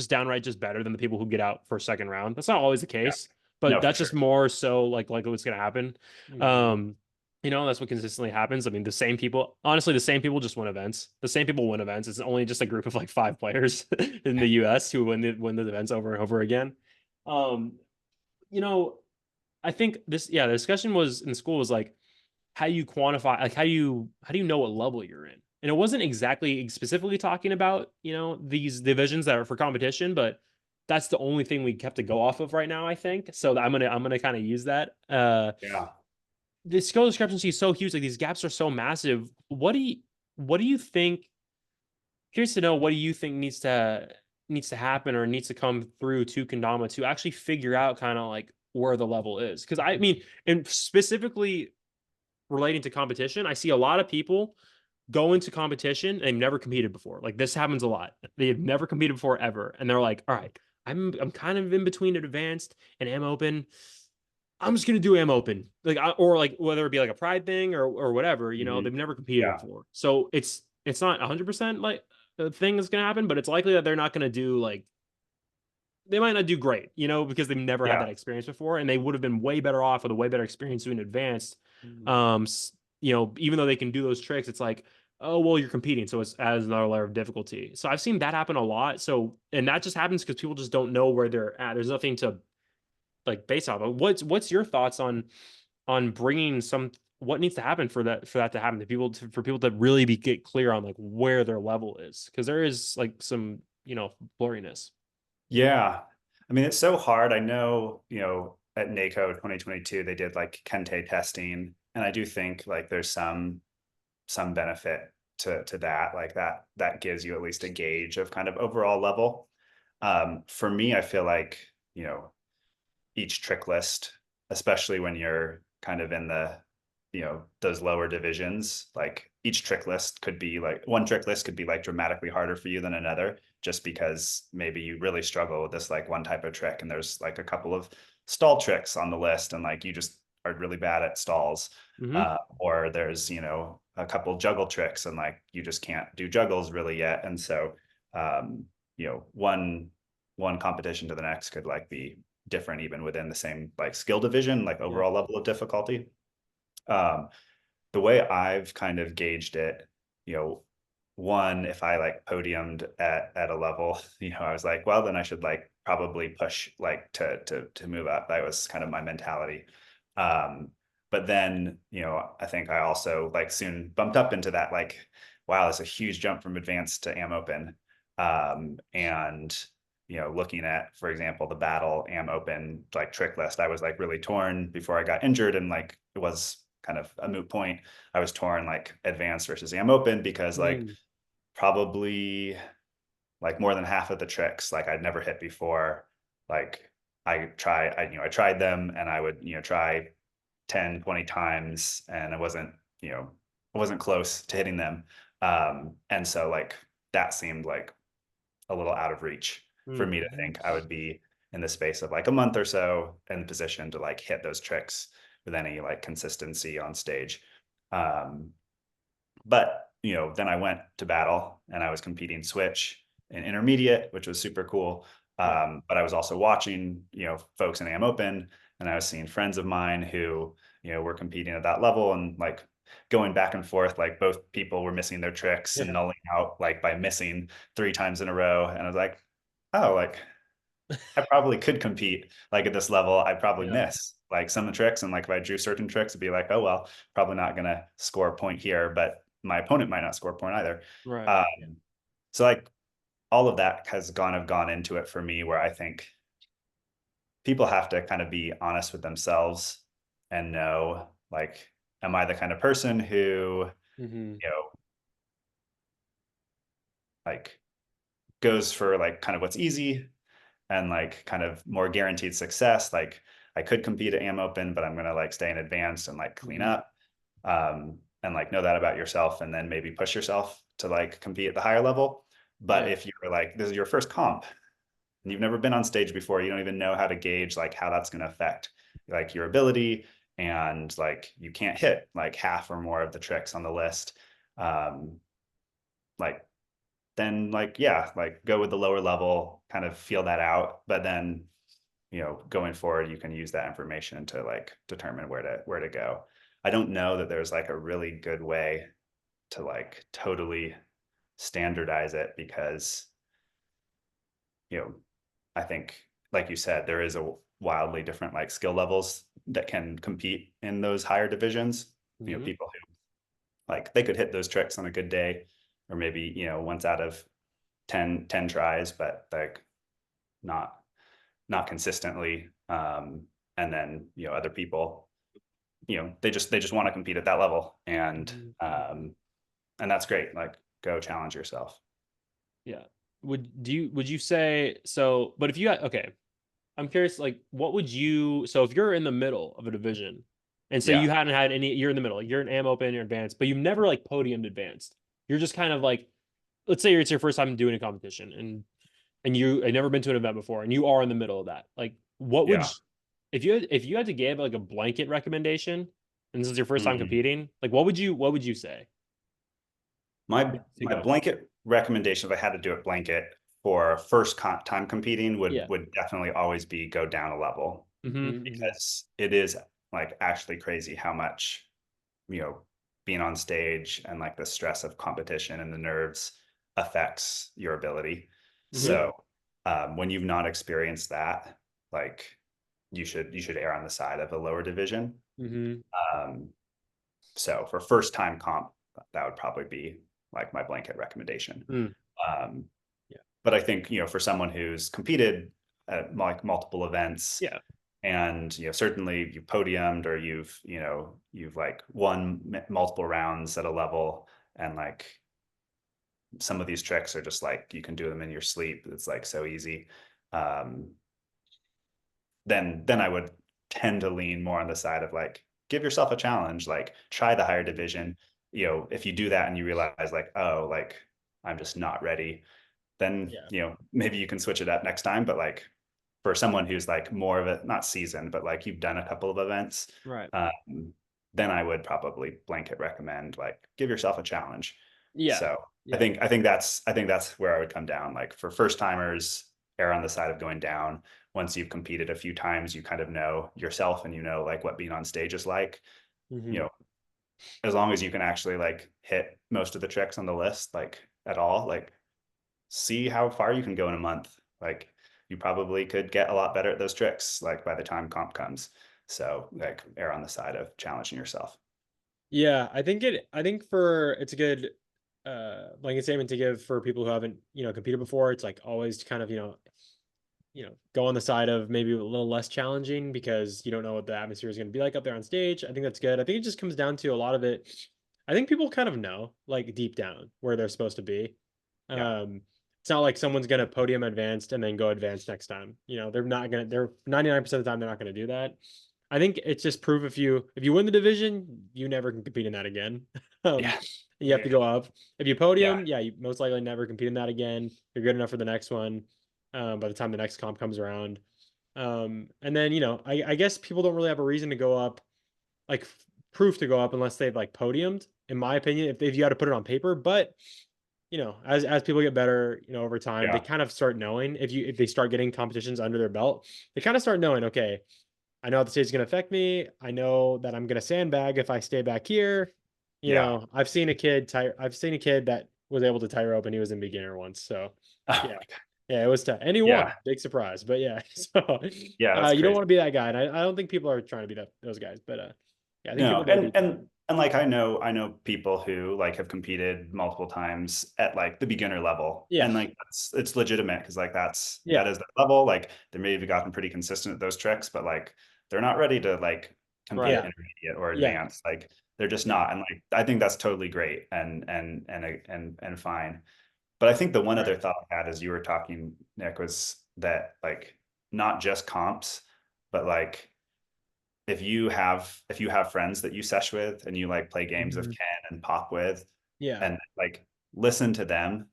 downright just better than the people who get out for a second round. That's not always the Yeah. case, but No, for that's just sure. more so like what's going to happen. Mhm. Um, you know, that's what consistently happens. I mean, the same people, honestly, the same people just win events. The same people win events. It's only just a group of like 5 players in the US who win the events over and over again. Um, you know, I think the discussion was in school was like, how do you quantify, like how do you know what level you're in? And it wasn't exactly specifically talking about, you know, these divisions that are for competition, but that's the only thing we kept to go off of right now, I think. So I'm gonna kind of use that. Yeah. The skill discrepancy is so huge, like these gaps are so massive. What do you think? Curious to know what do you think needs to happen or needs to come through to Kendama to actually figure out kind of like where the level is. Because I mean, and specifically relating to competition, I see a lot of people go into competition and they've never competed before. Like this happens a lot. They've never competed before ever, and they're like, "All right, I'm kind of in between advanced and am open. I'm just gonna do am open, like or like whether it be like a pride thing or whatever. You know, Mhm. they've never competed Yeah. before, so it's not 100% like the thing that's gonna happen, but it's likely that they're not gonna do like they might not do great, you know, because they've never had Yeah. that experience before, and they would have been way better off with a way better experience doing advanced. Mhm. Um, you know, even though they can do those tricks, it's like, oh well, you're competing, so it's adds another layer of difficulty. So I've seen that happen a lot. So, and that just happens because people just don't know where they're at. There's nothing to like base off of. What's your thoughts on bringing some? What needs to happen for that to happen to people for people to really get clear on like where their level is because there is like some blurriness. Yeah. I mean, it's so hard. I know, at NACO 2022, they did like Kente testing. And I do think like there's some benefit to that. Like that gives you at least a gauge of kind of overall level. For me, I feel like, each trick list, especially when you're kind of in those lower divisions, like each trick list could be like one trick list could be like dramatically harder for you than another, just because maybe you really struggle with this like one type of trick and there's like a couple of stall tricks on the list and like you just are really bad at stalls. Mm-hmm. Or there's, a couple juggle tricks and like you just can't do juggles really yet. And so, um, one competition to the next could like be different even within the same like skill division, like Yeah. overall level of difficulty. Um, the way I've kind of gauged it, you know, one, if I like podiumed at a level, I was like, well, then I should like probably push like to move up. That was kind of my mentality. But then, I think I also like soon bumped up into that like, wow, it's a huge jump from advanced to am open. And looking at, for example, the battle am open like trick list, I was like really torn before I got injured, and like it was kind of a moot point. I was torn like advanced versus am open because like probably like more than half of the tricks like I'd never hit before. Like I tried them, and I would, try 10, 20 times, and I wasn't close to hitting them. And so like that seemed like a little out of reach for me to think I would be in the space of like a month or so in position to like hit those tricks with any like consistency on stage. But then I went to battle, and I was competing switch in intermediate, which was super cool. But I was also watching, folks in AM Open, and I was seeing friends of mine who, were competing at that level, and like going back and forth, like both people were missing their tricks and nulling out like by missing 3 times in a row. And I was like, oh, like I probably could compete like at this level. I probably miss like some of the tricks. And like if I drew certain tricks, it'd be like, oh, well, probably not going to score a point here, but my opponent might not score a point either. Right. So like all of that has gone into it for me, where I think people have to kind of be honest with themselves and know, like, am I the kind of person who, like goes for like kind of what's easy and like kind of more guaranteed success. Like I could compete at AM Open, but I'm going to like stay in advanced and like clean up, and like know that about yourself, and then maybe push yourself to like compete at the higher level. But if you're like, this is your first comp and you've never been on stage before, you don't even know how to gauge like how that's going to affect like your ability, and like you can't hit like half or more of the tricks on the list. Like then like, yeah, like go with the lower level, kind of feel that out. But then, going forward, you can use that information to like determine where to go. I don't know that there's like a really good way to like totally standardize it, because, I think, like you said, there is a wildly different like skill levels that can compete in those higher divisions. People who like they could hit those tricks on a good day, or maybe, once out of 10 tries, but like not consistently. And then, other people, they just want to compete at that level, and that's great. Like go challenge yourself. Yeah. Would you say so? But if you had, okay, I'm curious, like, what would you, so if you're in the middle of a division and say you hadn't had any, you're in the middle, you're an AM Open, you're advanced, but you've never like podiumed advanced. You're just kind of like, let's say it's your first time doing a competition, and you had never been to an event before, and you are in the middle of that. Like, what would if you had to give like a blanket recommendation, and this is your first time competing, like what would you say? My blanket recommendation, if I had to do it blanket for first time competing, would definitely always be go down a level, because it is like actually crazy how much, being on stage and like the stress of competition and the nerves affects your ability. So when you've not experienced that, like you should err on the side of a lower division. So for first time comp, that would probably be like my blanket recommendation. But I think, for someone who's competed at like multiple events, and certainly you've podiumed, or you've like won multiple rounds at a level, and like some of these tricks are just like you can do them in your sleep. It's like so easy. Then I would tend to lean more on the side of like, give yourself a challenge, like try the higher division. If you do that and you realize like, oh, like I'm just not ready, then maybe you can switch it up next time. But like for someone who's like more of a, not seasoned, but like you've done a couple of events, then I would probably blanket recommend like give yourself a challenge. So I think that's where I would come down. Like for first timers, err on the side of going down. Once you've competed a few times, you kind of know yourself, and like what being on stage is like. As long as you can actually like hit most of the tricks on the list, like at all, like see how far you can go in a month. Like you probably could get a lot better at those tricks like by the time comp comes. So like err on the side of challenging yourself. I think it's a good blanket statement to give for people who haven't, competed before. It's like always kind of, go on the side of maybe a little less challenging because you don't know what the atmosphere is going to be like up there on stage. I think that's good. I think it just comes down to a lot of it. I think people kind of know, like deep down, where they're supposed to be. Yeah. It's not like someone's going to podium advanced and then go advanced next time. They're not going to, they're 99% of the time, they're not going to do that. I think it's just proof if you win the division, you never can compete in that again. Yeah. You have to go up. If you Yeah. podium, you most likely never compete in that again. You're good enough for the next one. By the time the next comp comes around. And then, I guess people don't really have a reason to go up, like proof to go up unless they've like podiumed, in my opinion, if you had to put it on paper. But as people get better, over time, they Yeah. kind of start knowing if they start getting competitions under their belt, they kind of start knowing, okay, I know how the stage is going to affect me. I know that I'm going to sandbag if I stay back here. Yeah. I've seen a kid that was able to tie rope and he was in beginner once. So Oh yeah. my God. Yeah, it was tough. And he won. Yeah. Big surprise. But yeah. So Yeah, that's you don't crazy. want to be that guy. And I don't think people are trying to be those guys. But yeah, I think No, people go deep down. and like I know people who like have competed multiple times at like the beginner level. Yeah. And like it's legitimate because like that Yeah. is their level. Like they may have gotten pretty consistent at those tricks, but like they're not ready to like compete Right. intermediate or Yeah. advanced. Like they're just Yeah. not. And like I think that's totally great and fine. But I think the one other Right. thought I had as you were talking, Nick, was that like not just comps, but like if you have friends that you sesh with and you like play games of Mhm. Ken and Pop with, Yeah. and like listen to them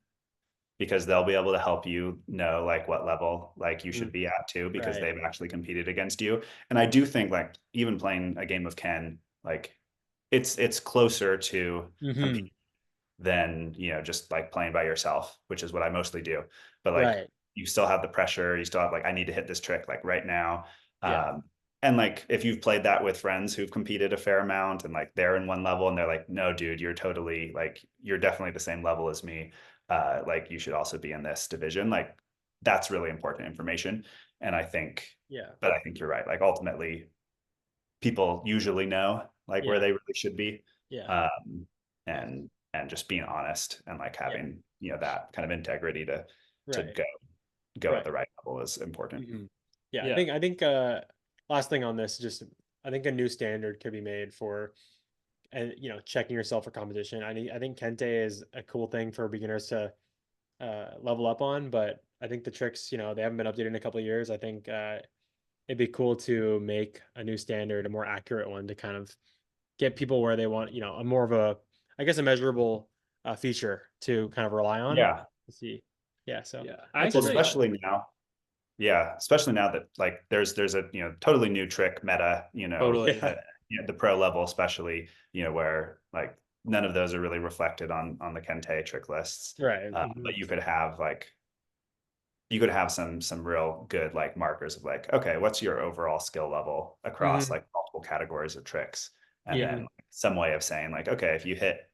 because they'll be able to help you know like what level like you should Mhm. be at too because Right. they've actually competed against you. And I do think like even playing a game of Ken, like it's closer to Hmm. compete than just like playing by yourself, which is what I mostly do. But like Right. you still have the pressure, you still have like I need to hit this trick like right now. Yeah. And like if you've played that with friends who've competed a fair amount and like they're in one level and they're like, no, dude, you're totally like you're definitely the same level as me. Like you should also be in this division. Like that's really important information. And I think, Yeah. but I think you're right. Like ultimately, people usually know like where Yeah. they really should be. Yeah. Um, Yeah. and just being honest and like Yeah. having that kind of integrity to Right. go at Right. the right level is important. Hmm. Yeah. Yeah. I think last thing on this, just I think a new standard could be made for and checking yourself for competition. I think Kente is a cool thing for beginners to level up on, but I think the tricks, they haven't been updated in a couple of years. I think it'd be cool to make a new standard, a more accurate one to kind of get people where they want, a more of a, I guess, a measurable feature to kind of rely on. Yeah. To see. Yeah. So Yeah. that's Well, it. especially now. Yeah, especially now that like there's a totally new trick meta, Totally. Yeah. the pro level especially, where like none of those are really reflected on the Kente trick lists. Right. But you could have some real good like markers of like, okay, what's your overall skill level across Hmm. like multiple categories of tricks? And Yeah. then like, some way of saying like, okay, if you hit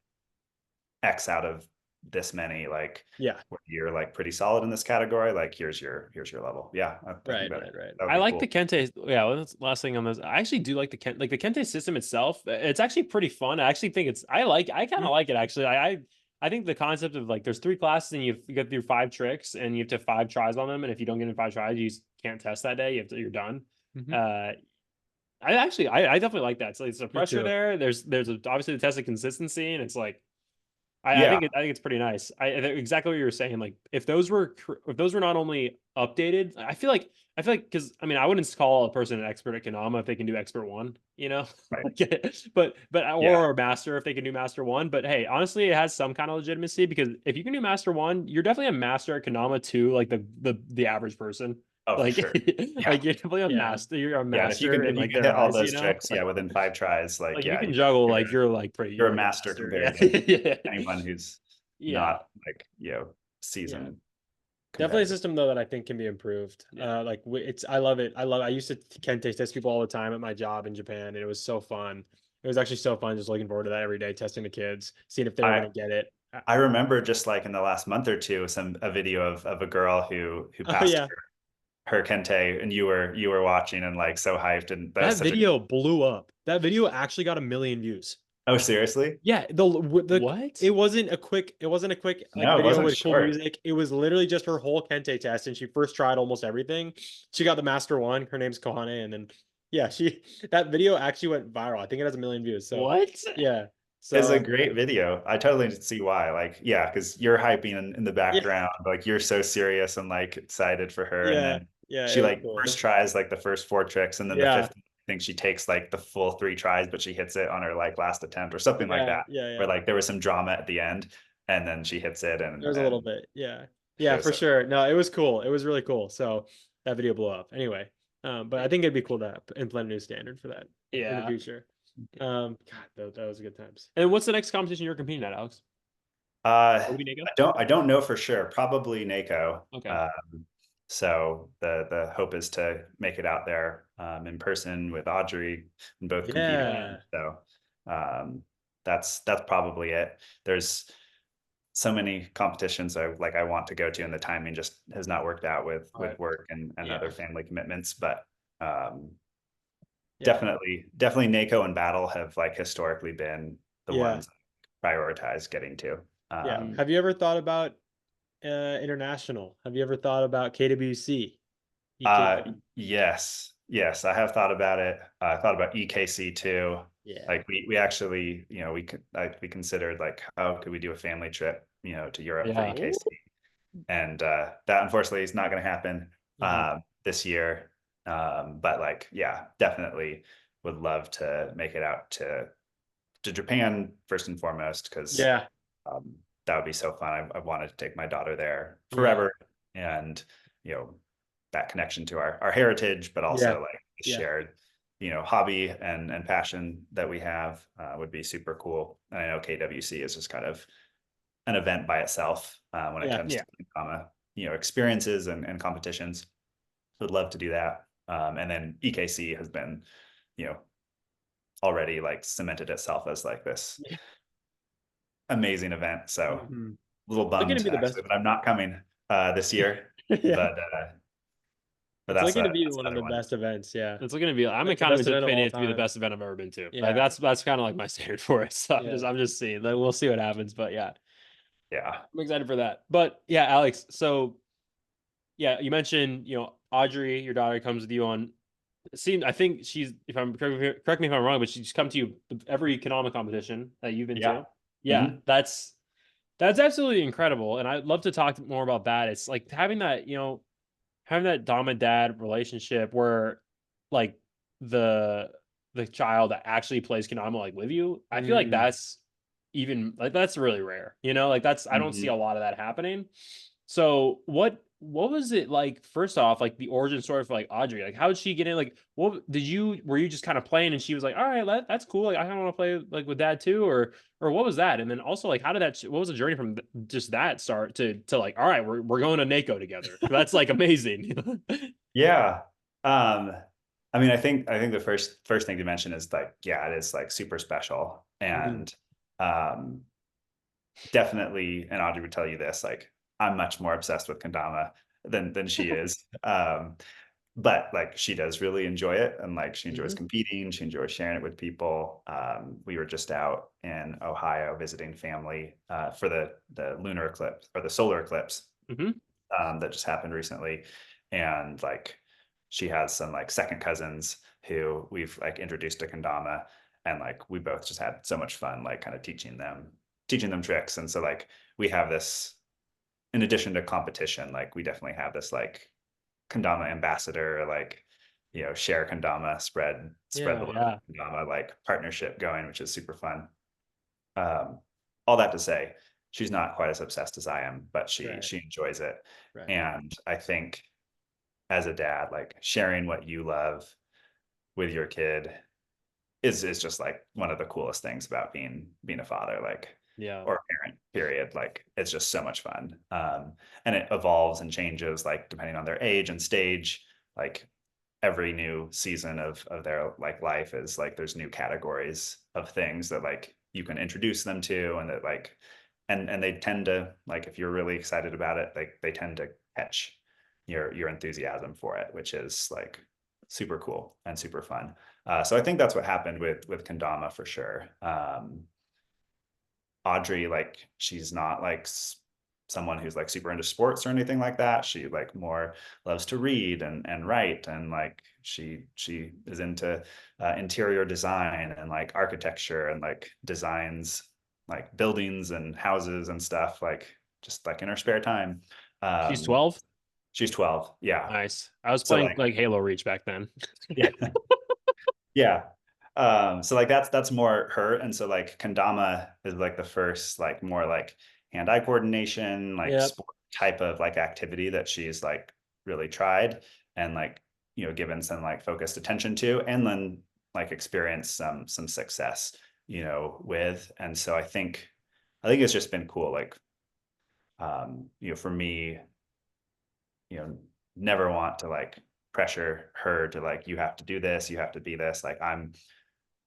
X out of this many, like Yeah. you're like pretty solid in this category, like here's your level. Yeah, I think Right. that Right. that would I be like cool. the Kente. Yeah, well, that's the last thing on this. I actually do like the Kente system itself. It's actually pretty fun. I actually think I kind of like it actually. I think the concept of like there's 3 classes and you get through 5 tricks and you have to have 5 tries on them. And if you don't get in 5 tries, you can't test that day. You're done. Mhm. I definitely like that. So it's a Me pressure too. there. Obviously the test of consistency, and it's like Yeah, I think it's pretty nice. I think exactly what you were saying. Like if those were not only updated, I feel like because I mean I wouldn't call a person an expert at Kanama if they can do expert one, right. but Yeah, or a master if they can do master one. But hey, honestly, it has some kind of legitimacy because if you can do master one, you're definitely a master at Kanama too, like the average person. oh for Like sure. Yeah, like you're definitely a Yeah. master. You're a yeah. And master in if you like can their hit all eyes, those tricks, yeah, within 5 tries, like like you yeah, can juggle, you're like you're like pretty, you're a like a master master. compared Yeah, to yeah, anyone who's yeah, not like Yeah. seasoned Definitely a competitor. system though that I think can be improved. yeah. Like it's I love it. I used to Kente test people all the time at my job in Japan, and it was so fun. It was actually so fun just looking forward to that every day, testing the kids, seeing if they were I gonna get it. I remember just like in the last month or two, a video of a girl who Oh passed yeah. her Kente, and you were watching and like so hyped, and That that's such a video blew up. That video actually got 1 million views. Oh, seriously? Yeah, What? it wasn't a quick like No, it video wasn't with cool short. music. It was literally just her whole kente test, and she first tried almost everything. She got the master one. Her name's Kohane, and then yeah, that video actually went viral. I think it has 1 million views. So What? yeah, It's a so great video. I totally see why. Like, yeah, because you're hyping in the yeah, background, like you're so serious and like excited for her. And yeah, then yeah, she it was like cool. first tries like the first 4 tricks, and then the Yeah, fifth, I think she takes like the full 3 tries, but she hits it on her like last attempt or something like yeah, that. yeah, Where yeah. like there was some drama at the end, and then she hits it, and There's a little bit. Yeah, it yeah, was for so sure. No, it was cool. It was really cool. So that video blew up. Anyway, but I think it'd be cool to implement a new standard for that in the Yeah. future. God, that was good times. And what's the next competition you're competing at, Alex? Will it be Nico? I don't know for sure. Probably NACO. Okay. So the hope is to make it out there in person with Audrey and both competing. Yeah, So that's probably it. There's so many competitions I want to go to, and the timing just has not worked out with right. work and Yeah, other family commitments. But yeah, definitely NACO and Battle have like historically been the yeah, ones prioritized getting to. yeah. Mhm. Have you ever thought about international? Have you ever thought about KWC, EKC? Yes, I have thought about it. I thought about EKC too. Yeah. Like we actually, we considered like, how could we do a family trip, to Europe for Yeah. Ooh. EKC? And that unfortunately is not going to happen Mhm. this year. But like, yeah, definitely would love to make it out to Japan first and foremost, because Yeah, um, that would be so fun. I wanted to take my daughter there yeah, forever, and you know that connection to our heritage, but yeah, also like the yeah, shared hobby and passion that we have would be super cool. And I know KWC is just kind of an event by itself when it yeah, comes Yeah. to experiences and competitions. Would love to do that. And then EKC has been you know already like cemented itself as like this yeah. amazing event. So Mhm. a little It's going to bummed be the actually best. that I'm not coming this year, Yeah, but it's that's looking to be one of another the one. best events. Yeah, It's looking to be. I'm in like the kind of best his event of opinion all it to be the time. best event I've ever been to. Like Yeah, that's kind of like my standard for it. So yeah, I'm just seeing. Like, we'll see what happens. But yeah, Yeah. I'm excited for that. But yeah, Alex. So yeah, you mentioned Audrey, your daughter comes with you on. It seems I think she's if I'm correct me if I'm wrong, but she's come to you every economic competition that you've been Yeah. to. Yeah, Mhm. that's absolutely incredible, and I'd love to talk more about that. It's like having that dom and dad relationship where like the the child that actually plays Konami like with you. I feel like mm, that's really rare. Like that's I don't see Mhm. a lot of that happening. So what was it like first off, like the origin story for like Audrey? Like how did she get in? Like what did you were you just kind of playing and she was like, all right, that's cool. Like I kind of want to play like with dad too, or what was that? And then also like how did what was the journey from just that start to like, all right, we're going to NACO together. That's like amazing. Yeah. Um, I mean, I think the first thing to mention is like, yeah, it is like super special. mhm. And um definitely, and Audrey would tell you this, like I'm much more obsessed with kendama than she is. But like she does really enjoy it, and like she enjoys Mhm. competing, she enjoys sharing it with people. We were just out in Ohio visiting family for the lunar eclipse or the solar eclipse Hmm. that just happened recently. And like she has some like second cousins who we've like introduced to kendama, and like we both just had so much fun like kind of teaching them tricks. And so like we have this, in addition to competition, like we definitely have this like kendama ambassador, like share kendama, spread the Yeah, love Yeah. of kendama like partnership going, which is super fun. um all that to say, she's not quite as obsessed as I am, but she right, she enjoys it. right. And I think as a dad, like sharing what you love with your kid is just like one of the coolest things about being a father, like, Yeah. or a parent, period. Like it's just so much fun. And it evolves and changes like depending on their age and stage. Like every new season of their like life is like there's new categories of things that like you can introduce them to, and that like and they tend to like, if you're really excited about it, like they tend to catch your enthusiasm for it, which is like super cool and super fun. So I think that's what happened with kendama for sure. Audrey, like, she's not like someone who's like super into sports or anything like that. She like more loves to read and write, and like she is into interior design and like architecture, and like designs like buildings and houses and stuff, like just like in her spare time. She's Um, 12. she's 12. Yeah. Nice. I was So playing like, like Halo Reach back then. yeah. Yeah. So like that's more her. And so like kendama is like the first like more like hand-eye coordination, like Yep. sport type of like activity that she's like really tried and like, given some like focused attention to, and then like experienced some success, with. And so I think it's just been cool. Like, for me, you know, never want to like pressure her to like, you have to do this, you have to be this. Like I'm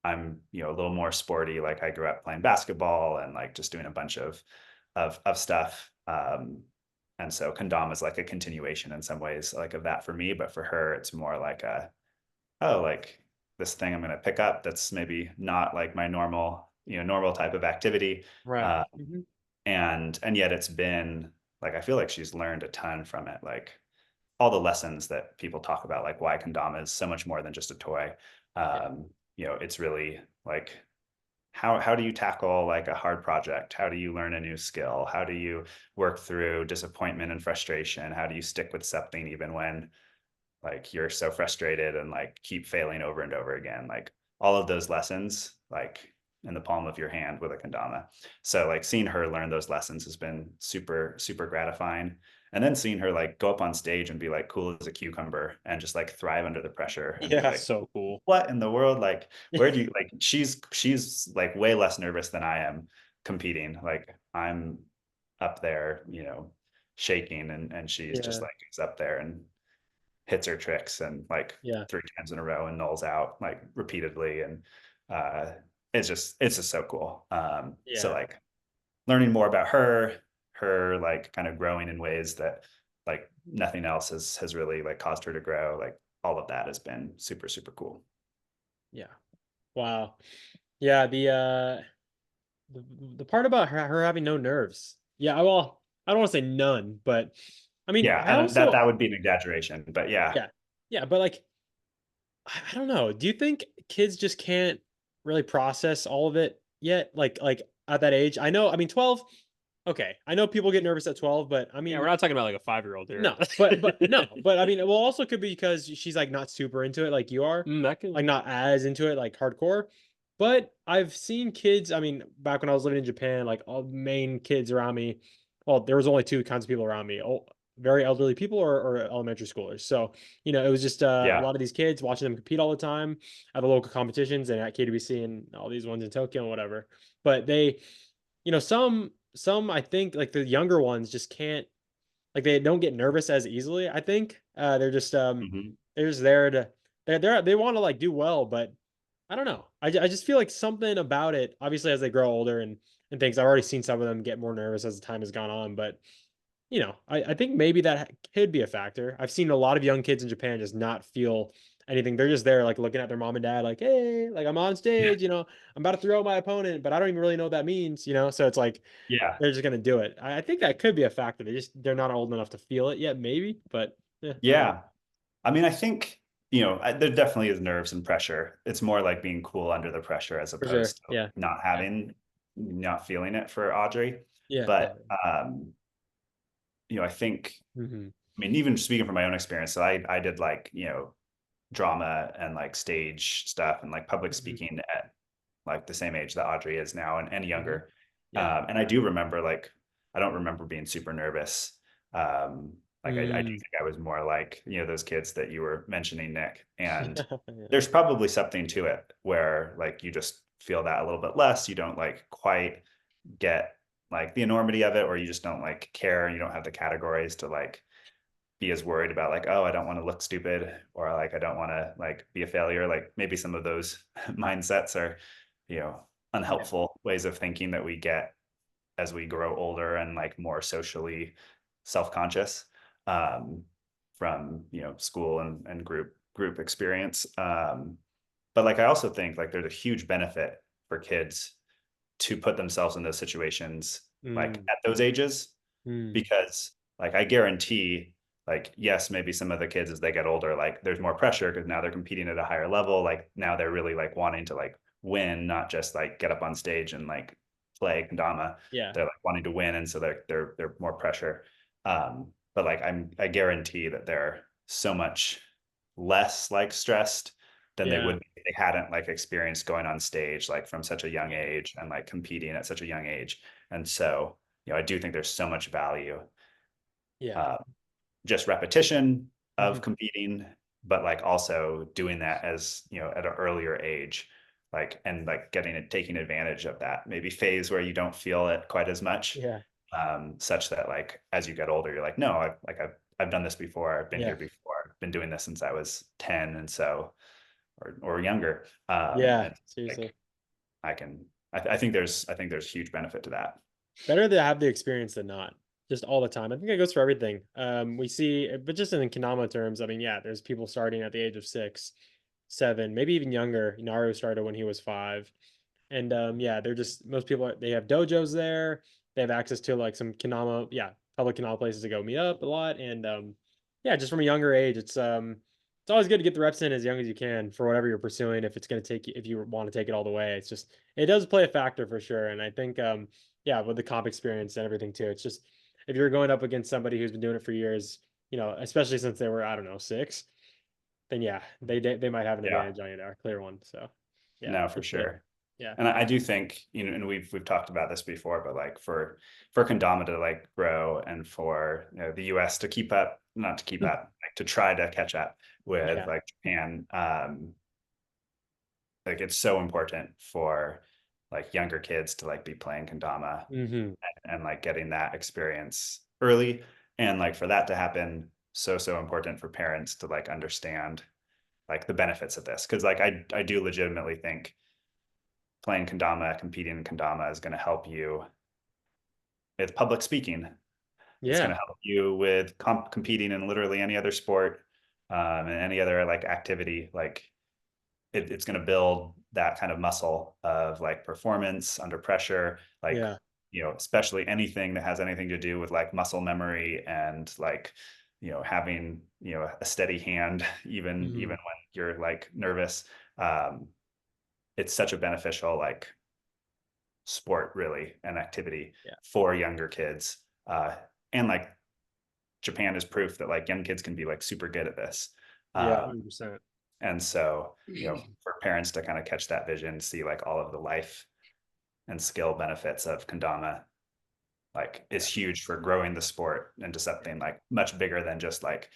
a little more sporty. Like I grew up playing basketball and like just doing a bunch of stuff. And so kendama is like a continuation in some ways, like of that for me. But for her, it's more like like this thing I'm gonna pick up that's maybe not like my normal type of activity. Right. Uh, and yet it's been like, I feel like she's learned a ton from it. Like all the lessons that people talk about, like why kendama is so much more than just a toy. Yeah. It's really like, how do you tackle like a hard project? How do you learn a new skill? How do you work through disappointment and frustration? How do you stick with something even when like you're so frustrated and like keep failing over and over again? Like all of those lessons, like in the palm of your hand with a kendama. So like seeing her learn those lessons has been super, super gratifying. And then seeing her like go up on stage and be like cool as a cucumber and just like thrive under the pressure and be Yeah. like, So cool. what in the world? Like, where do you like, she's like way less nervous than I am competing. Like I'm up there, shaking, and she's just Yeah. like is up there and hits her tricks and like Yeah. 3 times in a row and nulls out like repeatedly. And uh it's just so cool. So Yeah. like learning more about her like kind of growing in ways that like nothing else has really like caused her to grow. Like all of that has been super, super cool. Yeah. Wow. Yeah. The part about her having no nerves. Yeah. Well, I don't want to say none, but I mean, Yeah, I and that also, that would be an exaggeration, but yeah. yeah. Yeah. But like, I don't know. Do you think kids just can't really process all of it yet? Like at that age? I know, I mean, 12, okay. I know people get nervous at 12, but I Yeah, mean, we're not talking about like a 5-year-old here. no, but no, but I mean, well, also could be because she's like not super into it like you are, That can, like not as into it like hardcore. But I've seen kids. I mean, back when I was living in Japan, like all main kids around me, well, there was only two kinds of people around me: very elderly people or elementary schoolers. So it was just a Yeah. lot of these kids watching them compete all the time at the local competitions and at KWC and all these ones in Tokyo and whatever. But they, some I think like the younger ones just can't, like, they don't get nervous as easily, I think. Mhm. They're just there to they wanna, like, do well, but I don't know. I just feel like something about it, obviously, as they grow older and things, I've already seen some of them get more nervous as the time has gone on, but, I think maybe that could be a factor. I've seen a lot of young kids in Japan just not feel anything. They're just there, like, looking at their mom and dad like, "Hey, like, I'm on Yeah. stage, I'm about to throw my opponent, but I don't even really know what that means," So it's like, Yeah. they're just gonna do it. I think that could be a factor. They're not old enough to feel it yet, maybe, but yeah, I don't know. Yeah. I mean, I think, there definitely is nerves and pressure. It's more like being cool under the pressure as For sure. opposed to Yeah. Yeah. not feeling it for Audrey. Yeah, But, definitely. I think, Mhm. I mean, even speaking from my own experience, so I did like, drama and like stage stuff and like public Mhm. speaking at like the same age that Audrey is now and Mhm. younger. Yeah. And I do remember like, I don't remember being super nervous. Like I do Mm. think I was more like, those kids that you were mentioning, Nick. And Yeah. there's probably something to it where like you just feel that a little bit less. You don't like quite get like the enormity of it, or you just don't like care. You don't have the categories to like be as worried about like, oh, I don't want to look stupid, or like I don't want to like be a failure. Like maybe some of those mindsets are, Yeah. unhelpful ways of thinking that we get as we grow older and like more socially self-conscious, um, from school and group group experience. But like, I also think like there's a huge benefit for kids to put themselves in those situations, like Mm, at those ages, mm, because like I guarantee, like, yes, maybe some of the kids as they get older, like there's more pressure because now they're competing at a higher level. Like now they're really like wanting to like win, not just like get up on stage and like play kendama. yeah. They're like wanting to win, and so they're more pressure. But like I guarantee that they're so much less like stressed than they Yeah. would be if they hadn't like experienced going on stage like from such a young age and like competing at such a young age. And so, I do think there's so much value, Yeah. uh, just repetition Mhm. of competing, but like also doing that as, at an earlier age, like, and like taking advantage of that maybe phase where you don't feel it quite as much, Yeah. such that like as you get older, you're like, no, I've done this before. I've been Yeah. here before. I've been doing this since I was 10, and so or younger. Yeah. And Seriously. like I think there's huge benefit to that. Better to have the experience than not. Just all the time. I think that goes for everything. We see, but just in Kanama terms, I mean, yeah, there's people starting at the age of 6, 7, maybe even younger. Naru started when he was 5. And yeah, they're just most people they have dojos there. They have access to like some Kanama, yeah, public Kanama places to go meet up a lot. And yeah, just from a younger age, it's always good to get the reps in as young as you can for whatever you're pursuing. If it's going to take you, if you want to take it all the way, it's just it does play a factor for sure. And I think yeah, with the comp experience and everything too, it's just if you're going up against somebody who's been doing it for years, especially since they were, I don't know, 6, then yeah, they might have an Yeah, advantage on you there, a clear one. So yeah, no, for it's good. sure. Yeah. And I do think, and we've talked about this before, but like for kendama to like grow and for the US to keep up, not to keep up, like to try to catch up with Yeah. like Japan, like it's so important for like younger kids to like be playing kendama Hmm. and like getting that experience early, and like for that to happen, so important for parents to like understand like the benefits of this, because like I do legitimately think playing kendama, competing in kendama is going to help you with public speaking. It's going Yeah. to help you with competing in literally any other sport, and any other like activity. Like it's going to build that kind of muscle of like performance under pressure, like, Yeah. especially anything that has anything to do with like muscle memory and like, having, a steady hand, even Mhm. when you're like nervous. Um, it's such a beneficial like sport really and activity Yeah. for younger kids. And like Japan is proof that like young kids can be like super good at this. Yeah. Um, 100%. and so, for parents to kind of catch that vision, see like all of the life and skill benefits of kendama, like is huge for growing the sport into something like much bigger than just like,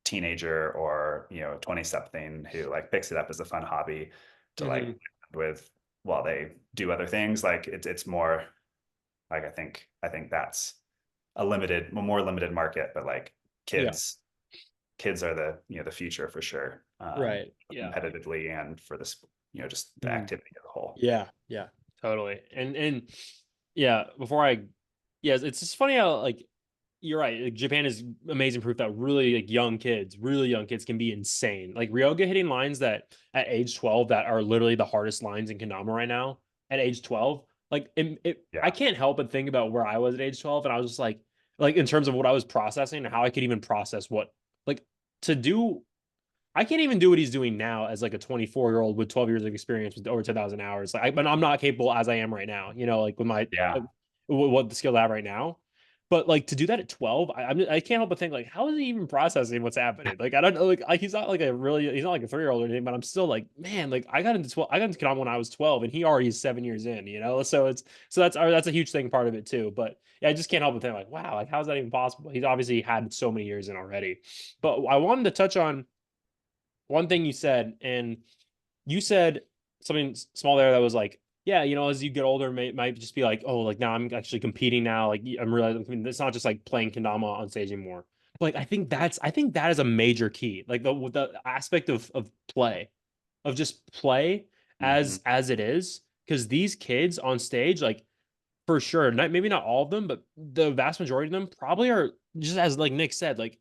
teenager or, 20 something who like picks it up as a fun hobby to like Hmm. with while they do other things. Like it's more like I think that's a more limited market, but like Yeah. kids are the future for sure, Right. Yeah. competitively and for this, just the Mhm. activity as a whole. Yeah. Yeah. Totally. And yeah, before I yes, it's just funny how like you're right. Like, Japan is amazing proof that really like really young kids can be insane. Like Ryoga hitting lines that at age 12 that are literally the hardest lines in Kendama right now at age 12. Like I Yeah, can't help but think about where I was at age 12 and I was just like in terms of what I was processing and how I could even process what like to do. I can't even do what he's doing now as like a 24-year-old with 12 years of experience with over 10,000 hours. Like, but I'm not capable as I am right now, like with my yeah, what the skill I have right now. But like to do that at 12, I can't help but think like, how is he even processing what's happening? Like, I don't know, like he's not like he's not like a 3-year-old or anything, but I'm still like, man, like I got into Kadam when I was 12 and he already is 7 years in. So that's a huge thing part of it too. But yeah, I just can't help but think like, wow, like how's that even possible? He's obviously had so many years in already. But I wanted to touch on one thing you said, and you said something small there that was like, yeah, as you get older, might just be like, oh, like now I'm actually competing now. Like I'm realizing, I mean, it's not just like playing kendama on stage anymore. Like I think that is a major key. Like the aspect of play, of just play hmm as it is, because these kids on stage, like for sure, maybe not all of them, but the vast majority of them probably are just as like Nick said, like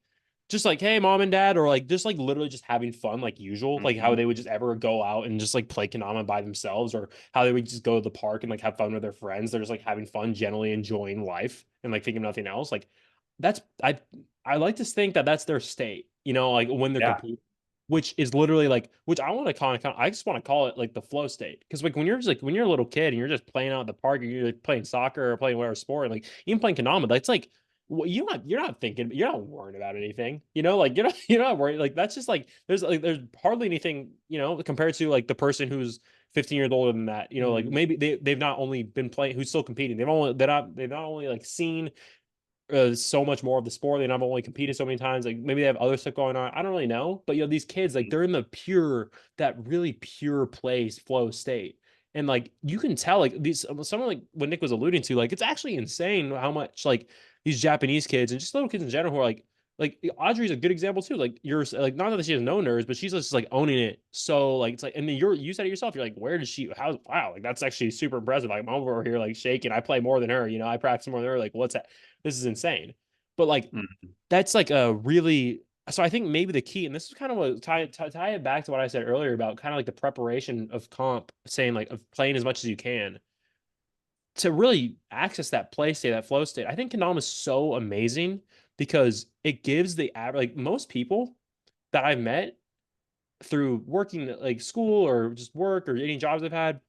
just like, hey, mom and dad, or like just like literally just having fun like usual, like how Mhm. they would just ever go out and just like play kendama by themselves, or how they would just go to the park and like have fun with their friends. They're just like having fun, generally enjoying life and like thinking of nothing else. Like that's I like to think that that's their state, like when they're Yeah. competing, which is literally like, which I want to call it, I just want to call it like the flow state. Because like when you're just like when you're a little kid and you're just playing out at the park, or you're like playing soccer or playing whatever sport, like even playing kendama, that's like, well, you're not thinking, you're not worrying about anything, like you're not worried. Like that's just like there's hardly anything, compared to like the person who's 15 years older than that, like Mhm. maybe they've not only been playing, who's still competing, they've not only like seen so much more of the sport. They've not only competed so many times, like maybe they have other stuff going on. I don't really know, but these kids, like they're in that really pure place flow state. And like you can tell, like someone like what Nick was alluding to, like it's actually insane how much like these Japanese kids and just little kids in general who are like Audrey's a good example too. Like you're like, not that she has no nerves, but she's just like owning it. So like it's like, and then you said it yourself. You're like, where did she? How? Wow, like that's actually super impressive. Like I'm over here like shaking. I play more than her. I practice more than her. Like what's that? This is insane. But like Mhm. that's like a really, so I think maybe the key, and this is kind of what tie it back to what I said earlier about kind of like the preparation of comp, saying like of playing as much as you can to really access that play state, that flow state. I think Kendama is so amazing because it gives the average, like most people that I've met through working like school or just work or any jobs I've had,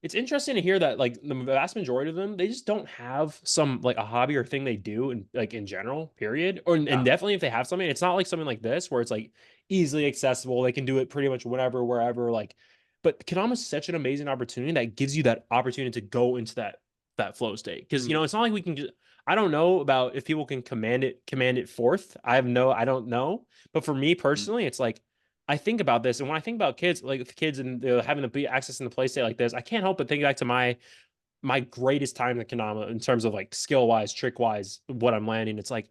it's interesting to hear that like the vast majority of them, they just don't have some like a hobby or thing they do in general, period. Or and Yeah. definitely if they have something, it's not like something like this where it's like easily accessible. They can do it pretty much whenever, wherever. Like, but Kanama is such an amazing opportunity that gives you that opportunity to go into that flow state. Because Mhm. it's not like we can just, I don't know about if people can command it forth. I don't know. But for me personally, it's like I think about this, and when I think about kids, like the kids and having the access in the play state like this, I can't help but think back to my greatest time at Kanama in terms of like skill wise, trick wise, what I'm landing. It's like,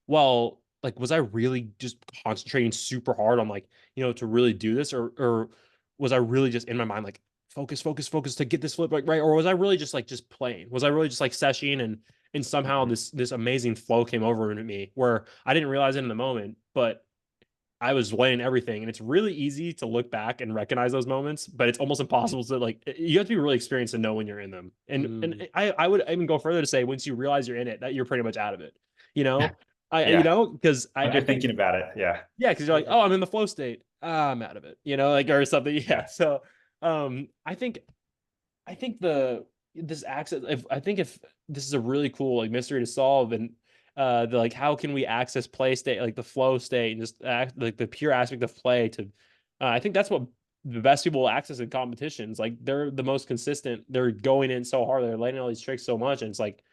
well, like was I really just concentrating super hard on like to really do this, or was I really just in my mind like focus, focus, focus to get this flip right, or was I really just like just playing? Was I really just like seshing and somehow Mhm. this amazing flow came over into me where I didn't realize it in the moment, but I was weighing everything, and it's really easy to look back and recognize those moments, but it's almost impossible to like. You have to be really experienced to know when you're in them. And Mm. I would even go further to say once you realize you're in it, that you're pretty much out of it. You know, Yeah. because Once I you're think thinking about it, yeah. yeah, because you're like, oh, I'm in the flow state. Ah, I'm out of it. Like or something. Yeah. Yeah. So I think this access, if I think if this is a really cool like mystery to solve, and the like how can we access play state, like the flow state, and just like the pure aspect of play to I think that's what the best people will access in competitions. Like they're the most consistent, they're going in so hard, they're letting all these tricks so much, and it's like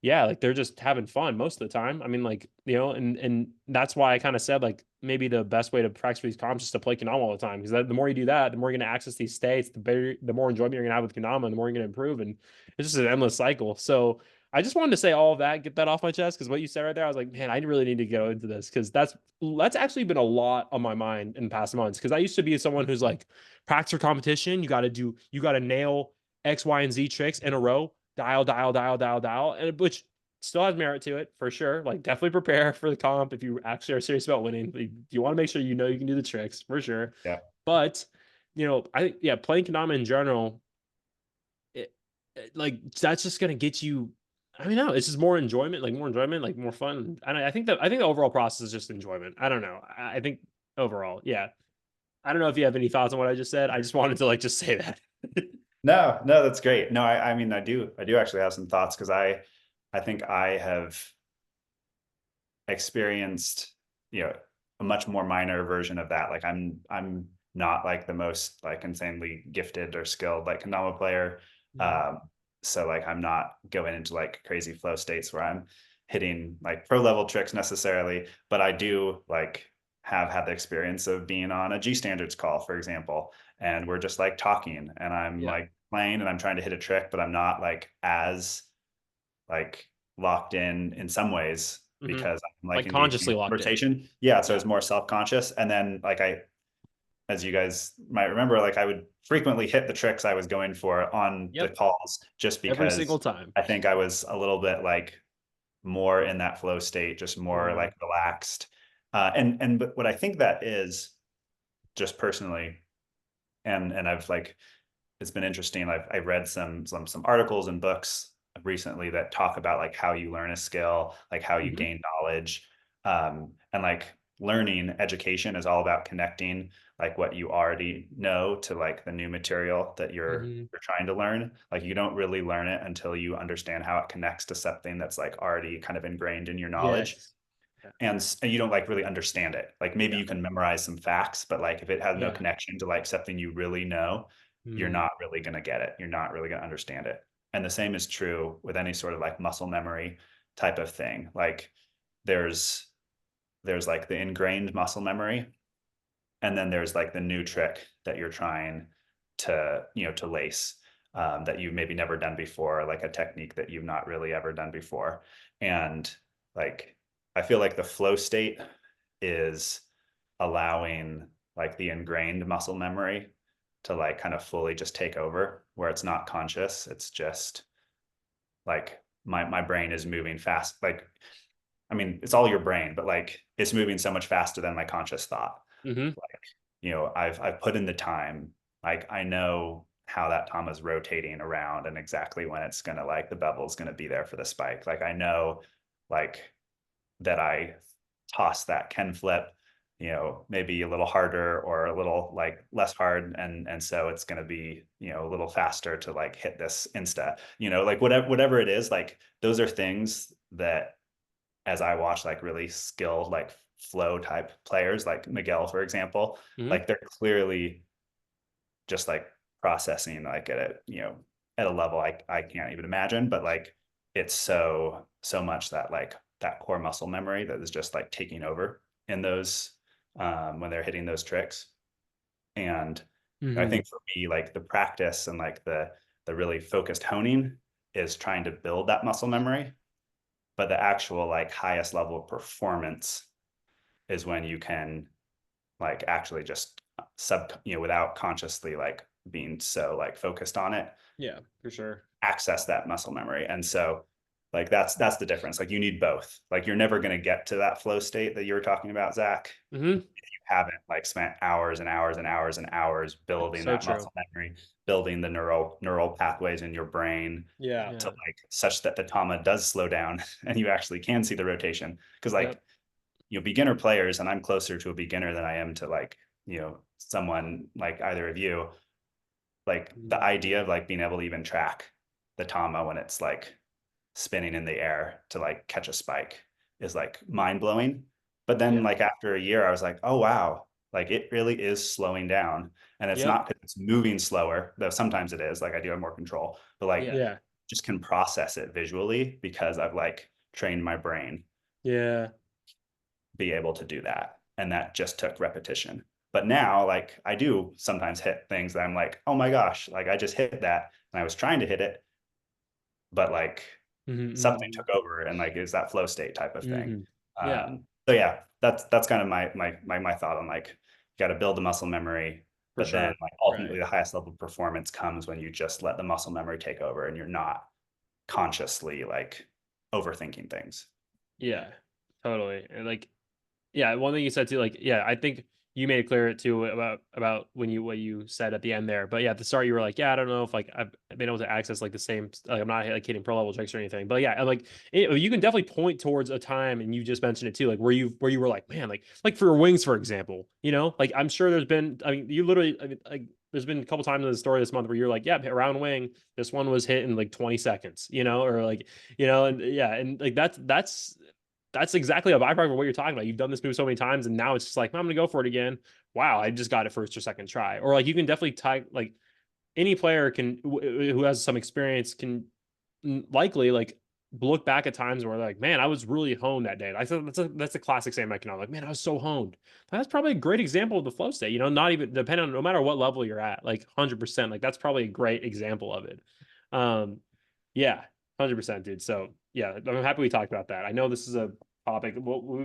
yeah, like they're just having fun most of the time. I mean, like, and that's why I kind of said like maybe the best way to practice for these comps is to play Kendama all the time. Because the more you do that, the more you're gonna access these states, the more enjoyment you're gonna have with Kendama, and the more you're gonna improve. And it's just an endless cycle. So I just wanted to say all of that, get that off my chest, because what you said right there, I was like, man, I really need to go into this because that's actually been a lot on my mind in past months. Because I used to be someone who's like practice for competition, you got to nail X, Y, and Z tricks in a row, dial, dial, dial, dial, dial, and which still has merit to it for sure. Like definitely prepare for the comp if you actually are serious about winning. You want to make sure you can do the tricks for sure. Yeah. But I think yeah, playing kendama in general, like that's just gonna get you. I mean, no, it's just more enjoyment, like more fun. And I think the overall process is just enjoyment. I don't know. I think overall, yeah. I don't know if you have any thoughts on what I just said. I just wanted to like just say that. No, no, that's great. No, I mean, I do actually have some thoughts because I think I have experienced, a much more minor version of that. Like I'm not like the most like insanely gifted or skilled like kendama player. Mm. Um, so like I'm not going into like crazy flow states where I'm hitting like pro level tricks necessarily, but I do like have had the experience of being on a G standards call, for example, and we're just like talking and I'm Yeah. like playing and I'm trying to hit a trick, but I'm not like as like locked in some ways Hmm. because I'm like Like engaging in consciously locked in. conversation. Yeah, so Yeah. it's more self-conscious. And then like as you guys might remember, like I would frequently hit the tricks I was going for on the Yep. calls just Every because single time. I think I was a little bit like more in that flow state, just more Hmm. like relaxed. But what I think that is, just personally, and I've like, it's been interesting. I've read some articles and books recently that talk about like how you learn a skill, like how you gain knowledge, and like learning education is all about connecting like what you already know to like the new material that you're trying to learn. Like you don't really learn it until you understand how it connects to something that's like already kind of ingrained in your knowledge. Yes. Yeah. And you don't like really understand it. Like maybe Yeah. you can memorize some facts, but like if it has no Yeah. connection to like something you really know, you're not really going to get it. You're not really going to understand it. And the same is true with any sort of like muscle memory type of thing. Like there's like the ingrained muscle memory, and then there's like the new trick that you're trying to, to lace, that you've maybe never done before, like a technique that you've not really ever done before. And like I feel like the flow state is allowing like the ingrained muscle memory to like kind of fully just take over, where it's not conscious. It's just like my brain is moving fast. Like, I mean, it's all your brain, but like it's moving so much faster than my conscious thought. Like, I've put in the time. Like I know how that tama is rotating around and exactly when it's gonna like the bevel's gonna be there for the spike. Like I know like that I toss that Ken flip, maybe a little harder or a little like less hard. And so it's going to be, a little faster to like hit this insta, like whatever it is, like those are things that as I watch like really skilled, like flow type players, like Miguel, for example, like they're clearly just like processing like at a level I can't even imagine, but like it's so much that like that core muscle memory that is just like taking over in those, when they're hitting those tricks. And I think for me, like the practice and like the really focused honing is trying to build that muscle memory, but the actual like highest level of performance is when you can like actually just without consciously like being so like focused on it, Yeah, for sure. access that muscle memory. And so like that's the difference. Like you need both. Like you're never going to get to that flow state that you were talking about, Zach, if you haven't like spent hours and hours and hours and hours building So that true. muscle memory, building the neural pathways in your brain Yeah. to like such that the tama does slow down and you actually can see the rotation. Because like beginner players, and I'm closer to a beginner than I am to like someone like either of you, like the idea of like being able to even track the tama when it's like spinning in the air to like catch a spike is like mind-blowing. But then like after a year I was like, oh wow, like it really is slowing down. And it's not because it's moving slower, though sometimes it is, like I do have more control, but like just can process it visually because I've like trained my brain be able to do that. And that just took repetition. But now, like, I do sometimes hit things that I'm like, oh my gosh, like I just hit that and I was trying to hit it, but like something took over and like is that flow state type of thing. So yeah, that's kind of my thought on like, you got to build the muscle memory, For but then sure. like ultimately the highest level of performance comes when you just let the muscle memory take over and you're not consciously like overthinking things. Yeah, totally. And like, yeah, one thing you said too, like, yeah, I think you made it clear too about when you what you said at the end there. But yeah, at the start you were like, yeah, I don't know if like I've been able to access like the same. Like, I'm not like hitting pro level tricks or anything. But yeah, like you can definitely point towards a time, and you just mentioned it too, like where you were like, man, like for wings, for example, like I'm sure there's been, I mean, you literally, I mean, like there's been a couple times in the story this month where you're like, yeah, around wing, this one was hit in like 20 seconds, or like, and yeah, and like that's exactly a byproduct of what you're talking about. You've done this move so many times, and now it's just like, I'm going to go for it again. Wow, I just got it first or second try. Or like you can definitely tie, like any player can who has some experience can likely like look back at times where like, man, I was really honed that day. I thought that's a classic Sam Economic. Like, man, I was so honed. That's probably a great example of the flow state. Not even depending on no matter what level you're at, like 100%. Like that's probably a great example of it. Yeah, 100%, dude. So yeah, I'm happy we talked about that. I know this is a topic what we've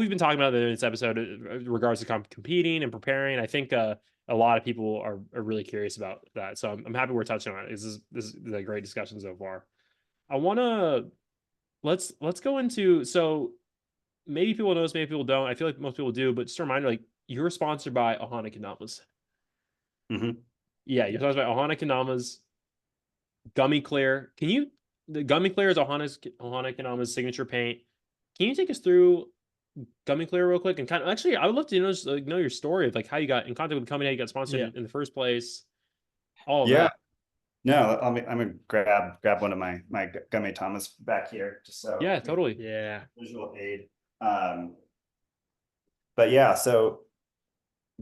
been talking about in this episode in regards to competing and preparing. I think a lot of people are really curious about that. So I'm happy we're touching on it. This is a great discussion so far. I want to let's go into, so maybe people know this, maybe people don't. I feel like most people do, but just a reminder, like you're sponsored by Ohana Kandamas. Mhm. Yeah, you're sponsored by Ohana Kandamas, Gummy Clear. The Gummy Clear is Ohana Kandamas signature paint. Can you take us through Gummy Clear real quick and kind of actually, I would love to know, just, like, know your story of like how you got in contact with the company, how you got sponsored in the first place, all of Yeah. that. No, I'm gonna grab one of my gummy Thomas back here, just so Yeah, totally. yeah, visual aid. But yeah, so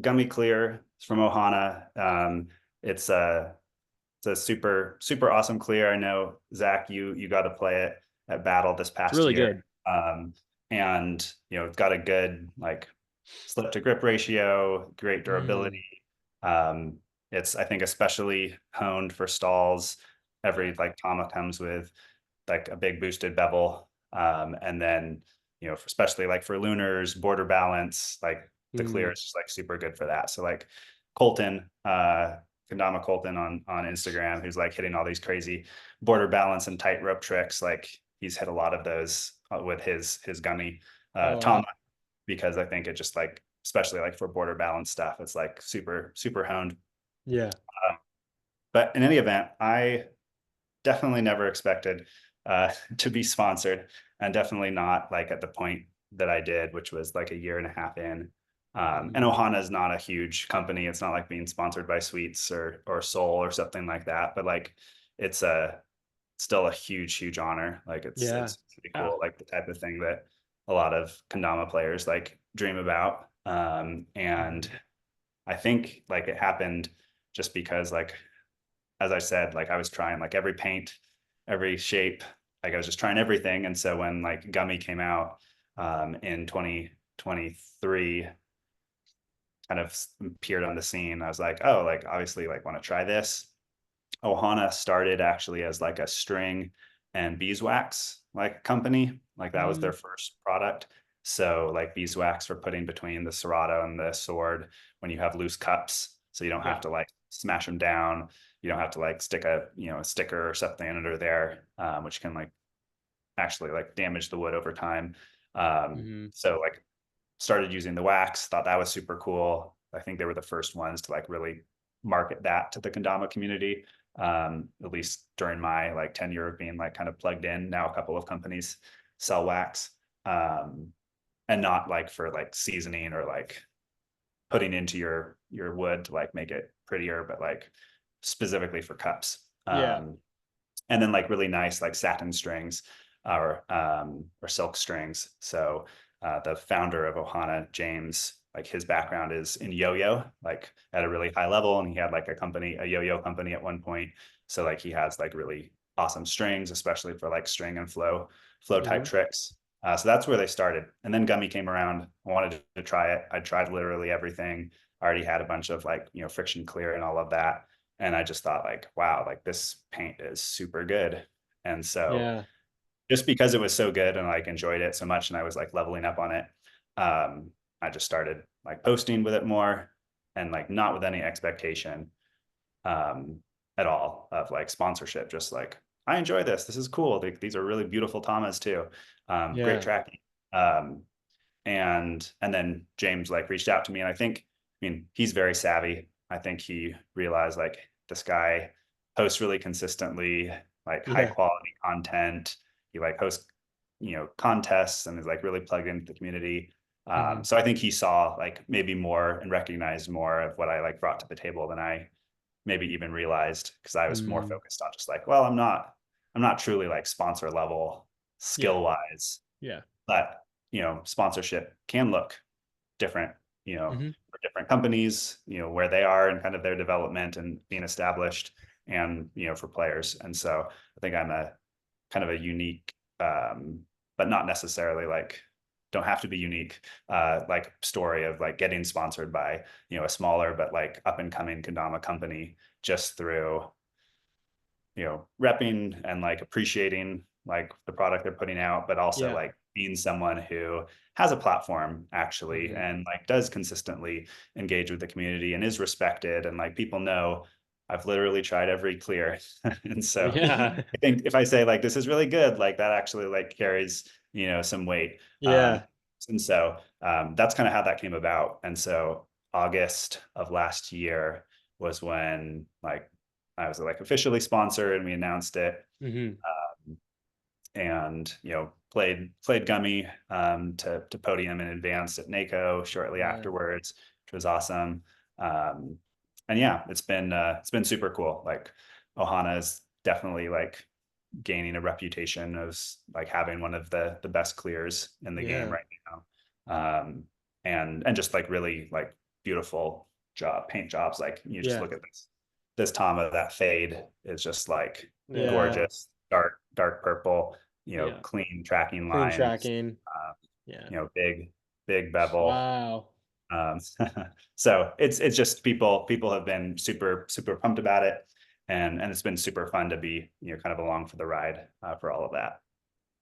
Gummy Clear is from Ohana. It's a super awesome clear. I know Zach, you got to play it at Battle this It's past really year. good. And it's got a good like slip to grip ratio, great durability. It's, I think, especially honed for stalls. Every like Tama comes with like a big boosted bevel. And then, especially like for lunars, border balance, like the clear is just like super good for that. So like Colton, Kendama Colton on Instagram, who's like hitting all these crazy border balance and tightrope tricks. Like he's hit a lot of those with his gummy Tama, because I think it just like, especially like for border balance stuff, it's like super honed. Yeah. But in any event, I definitely never expected to be sponsored, and definitely not like at the point that I did, which was like a year and a half in. And Ohana is not a huge company. It's not like being sponsored by Sweets or Soul or something like that. But like, it's still a huge honor. Like it's pretty cool. Like the type of thing that a lot of kendama players like dream about. And I think like it happened just because, like, as I said, like I was trying like every paint, every shape, like I was just trying everything. And so when like Gummy came out in 2023, kind of appeared on the scene, I was like, oh, like obviously like want to try this. Ohana started actually as like a string and beeswax like company. Like that was their first product. So like beeswax for putting between the serrato and the sword when you have loose cups. So you don't have to like smash them down. You don't have to like stick a sticker or something under there, which can like actually like damage the wood over time. So like started using the wax, thought that was super cool. I think they were the first ones to like really market that to the kendama community, at least during my like tenure of being like kind of plugged in. Now a couple of companies sell wax, and not like for like seasoning or like putting into your wood to like make it prettier, but like specifically for cups. And then like really nice like satin strings or silk strings. So the founder of Ohana, James, like his background is in yo-yo, like at a really high level, and he had like a yo-yo company at one point. So like he has like really awesome strings, especially for like string and flow type tricks. So that's where they started. And then Gummy came around. I wanted to try it. I tried literally everything. I already had a bunch of like friction clear and all of that. And I just thought like, wow, like this paint is super good. And so just because it was so good and like enjoyed it so much and I was like leveling up on it, I just started like posting with it more, and like not with any expectation at all of like sponsorship. Just like, I enjoy this. This is cool. These are really beautiful Tamas too. Great tracking. And then James like reached out to me, and I mean, he's very savvy. I think he realized like this guy posts really consistently, like high quality content. He like hosts, contests, and is like really plugged into the community. So I think he saw like maybe more and recognized more of what I like brought to the table than I maybe even realized, because I was more focused on just like, well, I'm not truly like sponsor level skill wise, but sponsorship can look different, for different companies, where they are and kind of their development and being established, and for players. And so I think I'm a kind of a unique, but not necessarily like, don't have to be unique, like story of like getting sponsored by a smaller but like up and coming kendama company, just through repping and like appreciating like the product they're putting out, but also like being someone who has a platform actually, and like does consistently engage with the community and is respected, and like people know I've literally tried every clear. And so I think if I say like this is really good, like that actually like carries some weight. And so that's kind of how that came about. And so August of last year was when like I was like officially sponsored and we announced it. Mhm. And played Gummy to podium and advanced at NACO shortly Yeah. afterwards, which was awesome. And yeah, it's been super cool. Like Ohana is definitely like gaining a reputation of like having one of the best clears in the game Yeah. right now. And just like really like beautiful paint jobs. Like you just Yeah. look at this Tama, that fade is just like Yeah. gorgeous, dark purple, Yeah. clean tracking Clean lines, tracking. uh, Yeah. big bevel. Wow. Um, so it's just people have been super pumped about it, and it's been super fun to be kind of along for the ride for all of that.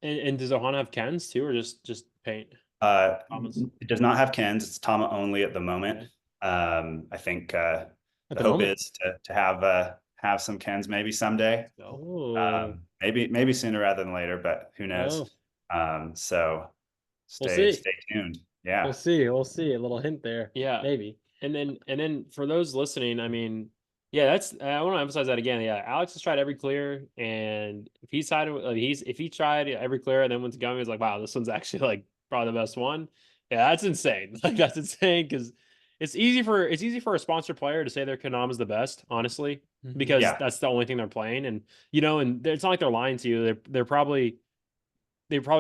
And does Ohana have cans too, or just paint? Tamas? It does not have Kens. It's Tama only at the moment. Okay. I think At the the hope moment. is to have some Kens maybe someday. Oh. Maybe sooner rather than later, but who knows? So We'll see. stay tuned. Yeah. We'll see. We'll see. A little hint there. Yeah. Maybe. And then for those listening, I mean, yeah, I want to emphasize that again. Yeah, Alex has tried every clear, and if he tried every clear and then went to Gummy, he's like, wow, this one's actually like probably the best one. Yeah, that's insane. Like that's insane because it's easy for a sponsored player to say their Kanam is the best, honestly, because Yeah. that's the only thing they're playing, and and it's not like they're lying to you. They're probably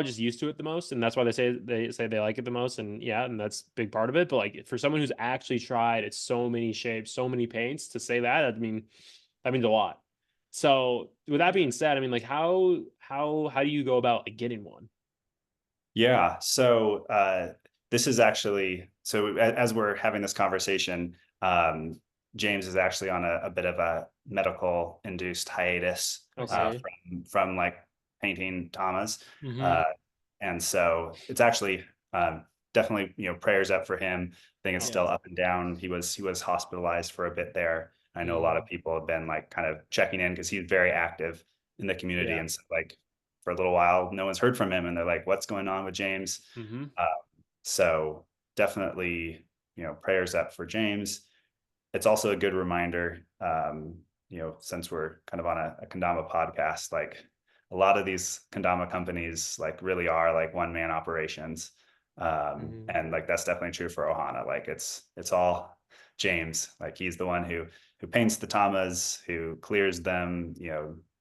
just used to it the most, and that's why they like it the most, and yeah, and that's a big part of it. But like for someone who's actually tried it so many shapes, so many paints, to say that, I mean, that means a lot. So with that being said, I mean, like how do you go about like, getting one? Yeah. So this is actually as we're having this conversation, James is actually on a bit of a medical induced hiatus Okay. from like painting Tamas. Mhm. And so it's actually definitely prayers up for him. I think it's still up and down. He was hospitalized for a bit there. I know a lot of people have been like kind of checking in because he's very active in the community, Yeah. and so like for a little while no one's heard from him, and they're like, what's going on with James? Mhm. So definitely prayers up for James. It's also a good reminder, since we're kind of on a kendama podcast, like a lot of these kendama companies like really are like one man operations. Mhm. And like that's definitely true for Ohana. Like it's all James. Like he's the one who paints the tamas, who clears them.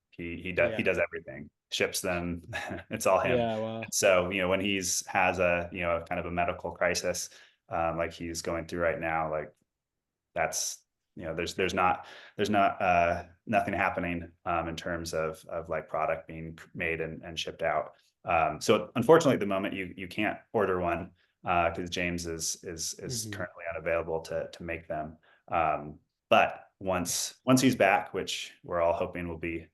He Yeah. does everything, ships them. It's all him. Yeah. Wow. So when has a kind of a medical crisis like he's going through right now, like that's there's not nothing happening in terms of like product being made and shipped out. So unfortunately, at the moment, you can't order one because James is Mhm. currently unavailable to make them. But once he's back, which we're all hoping will be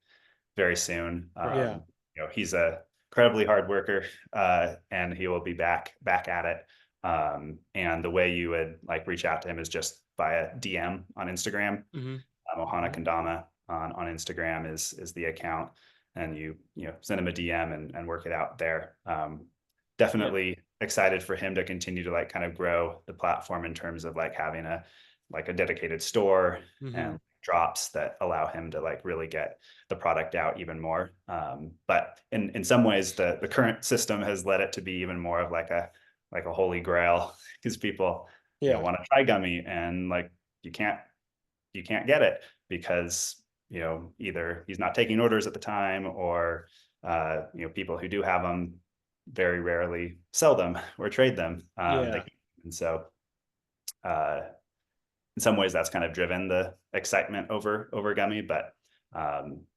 very soon, Yeah. he's a incredibly hard worker, and he will be back at it. And the way you would like reach out to him is just via DM on Instagram. Mhm. Ohana Kandama on Instagram is the account, and you send him a DM and work it out there. Definitely excited for him to continue to like kind of grow the platform in terms of like having a dedicated store and Mhm. drops that allow him to like really get the product out even more. But in some ways, the current system has led it to be even more of like a holy grail because people Yeah. want to try gummy, and like you can't get it because either he's not taking orders at the time, or people who do have them very rarely sell them or trade them. Yeah. And so uh, in some ways that's kind of driven the excitement over gummy, but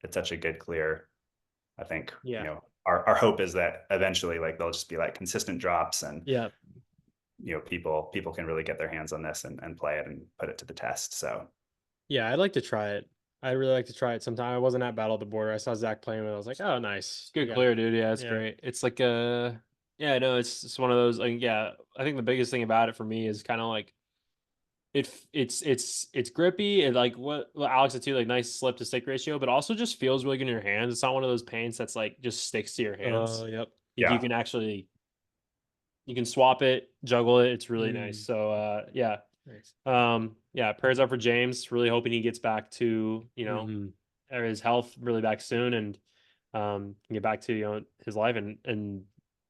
it's such a good clear. I think Yeah. our hope is that eventually like they'll just be like consistent drops, and Yeah. people can really get their hands on this and play it and put it to the test. So Yeah. I'd like to try it. I'd really like to try it sometime. I wasn't at Battle of the Border. I saw Zach playing with it. I was like, oh, nice. Good Yeah. clear, dude. Yeah, it's Yeah. great. It's like yeah, no, it's one of those. Like, yeah, I think the biggest thing about it for me is kind of like it's grippy and like what Alex said too, like nice slip to stick ratio, but also just feels really good in your hands. It's not one of those paints that's like just sticks to your hands. Yep. Like you yeah, can actually, Mm-hmm. you can swap it, juggle it. It's really nice. So yeah. Nice. Yeah, prayers up for James. Really hoping he gets back to, or his health really back soon, and can get back to, his life, and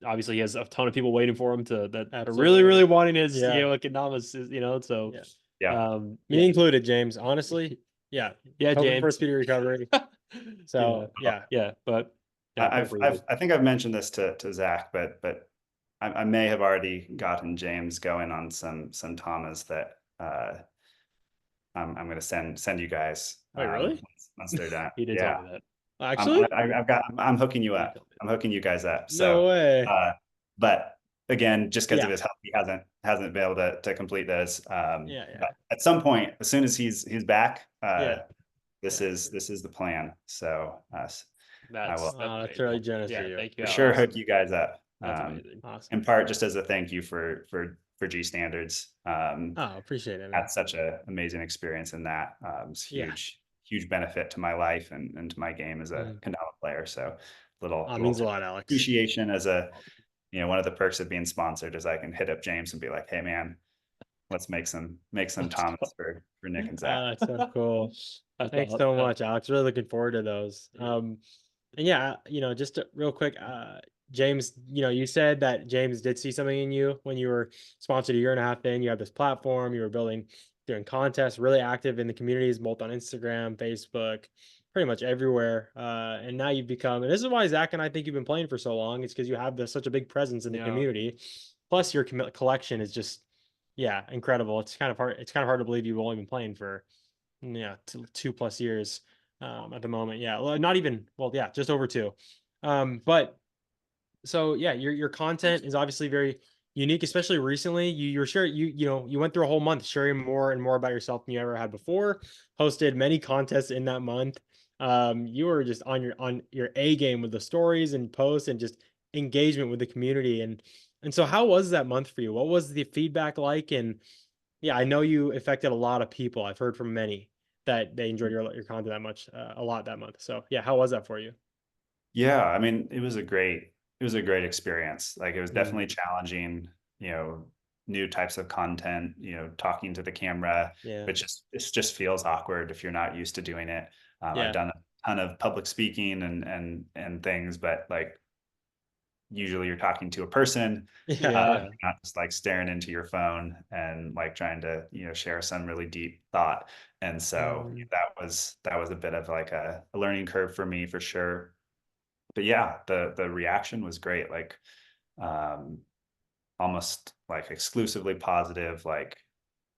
obviously he has a ton of people waiting for him that are really, really wanting his, Kandamas, so Yeah. Me included, James. Honestly, yeah, hoping James. for a speedy recovery. So yeah, but I think I've mentioned this to Zach, but I may have already gotten James going on some Tamas that I'm going to send you guys. Wait, really? Once they're done. he did Yeah. tell me that. Actually, I'm hooking you up. I'm hooking you guys up. No way. But again, just because of Yeah. his health, he hasn't been able to complete those. Yeah. But at some point, as soon as he's back, Yeah. this is the plan. So That's really generous of you. Thank you. for sure hook you guys up. That's amazing. Awesome. In part, just as a thank you for G standards. Appreciate it, man. Had such an amazing experience in that. It's huge benefit to my life and to my game as a Kendama player. So little means a lot, Alex. Appreciation as a, one of the perks of being sponsored is I can hit up James and be like, hey man, let's make some Thomas for Nick and Zach. That's so cool. Thanks so much, Alex. Really looking forward to those. And yeah, just real quick, James, you said that James did see something in you when you were sponsored a year and a half in. You had this platform, you were doing contests, really active in the communities, both on Instagram, Facebook, pretty much everywhere. And now you've become, and this is why Zach and I think you've been playing for so long. It's because you have such a big presence in the community. Plus your collection is just, incredible. It's kind of hard to believe you've only been playing for, 2+ years at the moment. Yeah, not even, just over 2. But so your content is obviously very unique, especially recently. You're sharing, you went through a whole month sharing more and more about yourself than you ever had before. Hosted many contests in that month. You were just on your A game with the stories and posts and just engagement with the community. And so how was that month for you? What was the feedback like? And I know you affected a lot of people. I've heard from many that they enjoyed your content that much, a lot that month. So how was that for you? Yeah, I mean, it was a great experience. Like it was definitely challenging, new types of content, talking to the camera, which it just feels awkward if you're not used to doing it. I've done a ton of public speaking and things, but like usually you're talking to a person, not just like staring into your phone and like trying to, share some really deep thought. And so that was a bit of like a learning curve for me for sure. But yeah, the reaction was great. Like, almost like exclusively positive, like,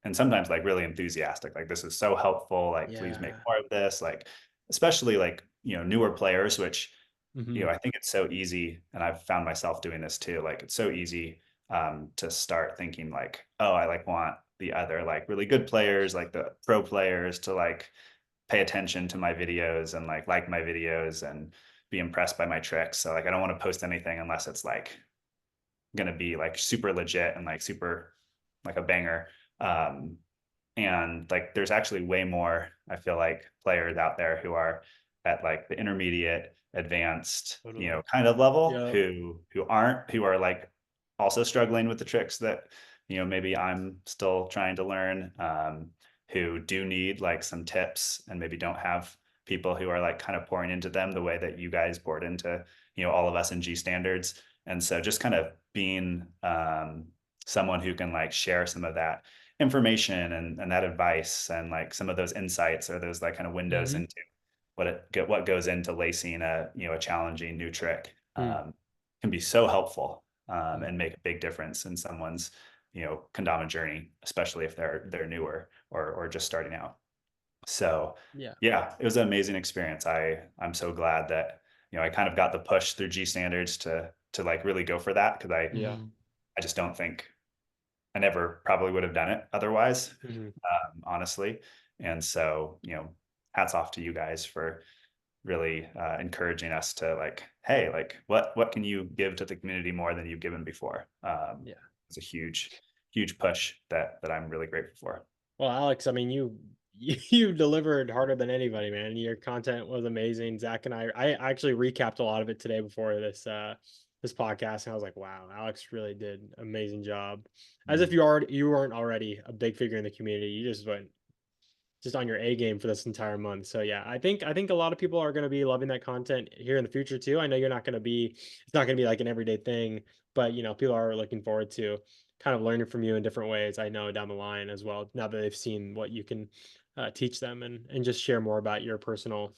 and sometimes like really enthusiastic. Like, this is so helpful. Like, please make more of this. Like, especially like, newer players, which, I think it's so easy. And I've found myself doing this too. Like, it's so easy to start thinking like, oh, I like want the other like really good players, like the pro players to like pay attention to my videos and like my videos and be impressed by my tricks. So like I don't want to post anything unless it's like gonna be like super legit and like super like a banger. And like there's actually way more, I feel like, players out there who are at like the intermediate, advanced, kind of level who are like also struggling with the tricks that, maybe I'm still trying to learn, who do need like some tips and maybe don't have people who are like kind of pouring into them the way that you guys poured into, all of us in G standards. And so just kind of being someone who can like share some of that information and that advice and like some of those insights or those like kind of windows into what goes into lacing a challenging new trick can be so helpful and make a big difference in someone's kendama journey, especially if they're newer or just starting out. So yeah, it was an amazing experience. I'm so glad that I kind of got the push through G standards to like really go for that, because I just don't think I never probably would have done it otherwise, honestly. And so hats off to you guys for really encouraging us to like, hey, like what can you give to the community more than you've given before? It's a huge push that I'm really grateful for. Well, Alex, I mean, you delivered harder than anybody, man. Your content was amazing. Zach and I actually recapped a lot of it today before this this podcast, and I was like, wow, Alex really did an amazing job. As if you weren't already a big figure in the community, you just went just on your A game for this entire month. So yeah, I think a lot of people are going to be loving that content here in the future too. I know you're not going to be, it's not going to be like an everyday thing, but people are looking forward to kind of learning from you in different ways. I know down the line as well, now that they've seen what you can teach them, and just share more about your personal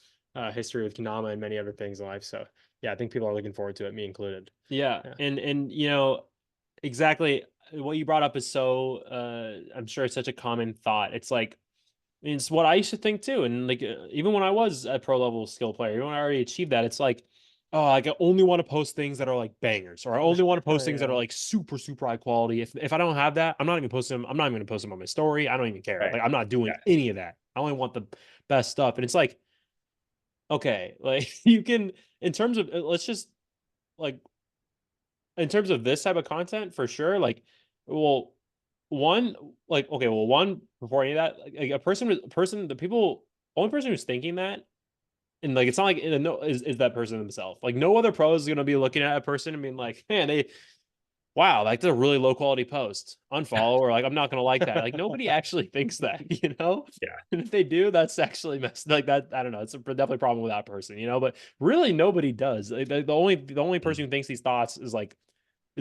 history with Kendama and many other things in life. So yeah, I think people are looking forward to it, me included. Yeah. Yeah. And exactly what you brought up is so I'm sure it's such a common thought. It's like, it's what I used to think too. And like, even when I was a pro level skill player, even when I already achieved that, it's like, oh, like I only want to post things that are like bangers, or I only want to post things that are Yeah. like super, super high quality. If I don't have that, I'm not even posting them. I'm not even going to post them on my story. I don't even care. Right. Like, I'm not doing Yeah. any of that. I only want the best stuff. And it's like, okay, like you can, in terms of, let's just like, in terms of this type of content for sure, like, well, one, like, okay, well, one, before any of that, like a person, the people, only person who's thinking that, and like, it's not like, no, is that person themselves. Like, no other pro is going to be looking at a person and being like, man, wow, like, they're a really low quality post, unfollow, or like, I'm not going to like that. Like, nobody actually thinks that, you know? Yeah. And if they do, that's actually messed, like that. I don't know. It's definitely a problem with that person, but really nobody does. Like, the only person who thinks these thoughts is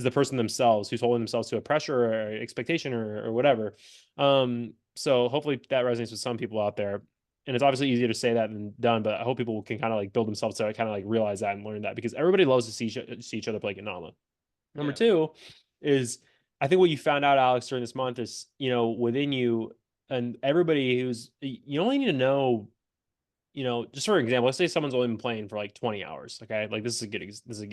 the person themselves who's holding themselves to a pressure or expectation or whatever. So hopefully that resonates with some people out there. And it's obviously easier to say that than done, but I hope people can kind of like build themselves to kind of like realize that and learn that, because everybody loves to see each other play Ganama. Number Yeah. two is, I think what you found out, Alex, during this month is, within you and everybody you only need to know, just for example, let's say someone's only been playing for like 20 hours. Okay. Like, this is a good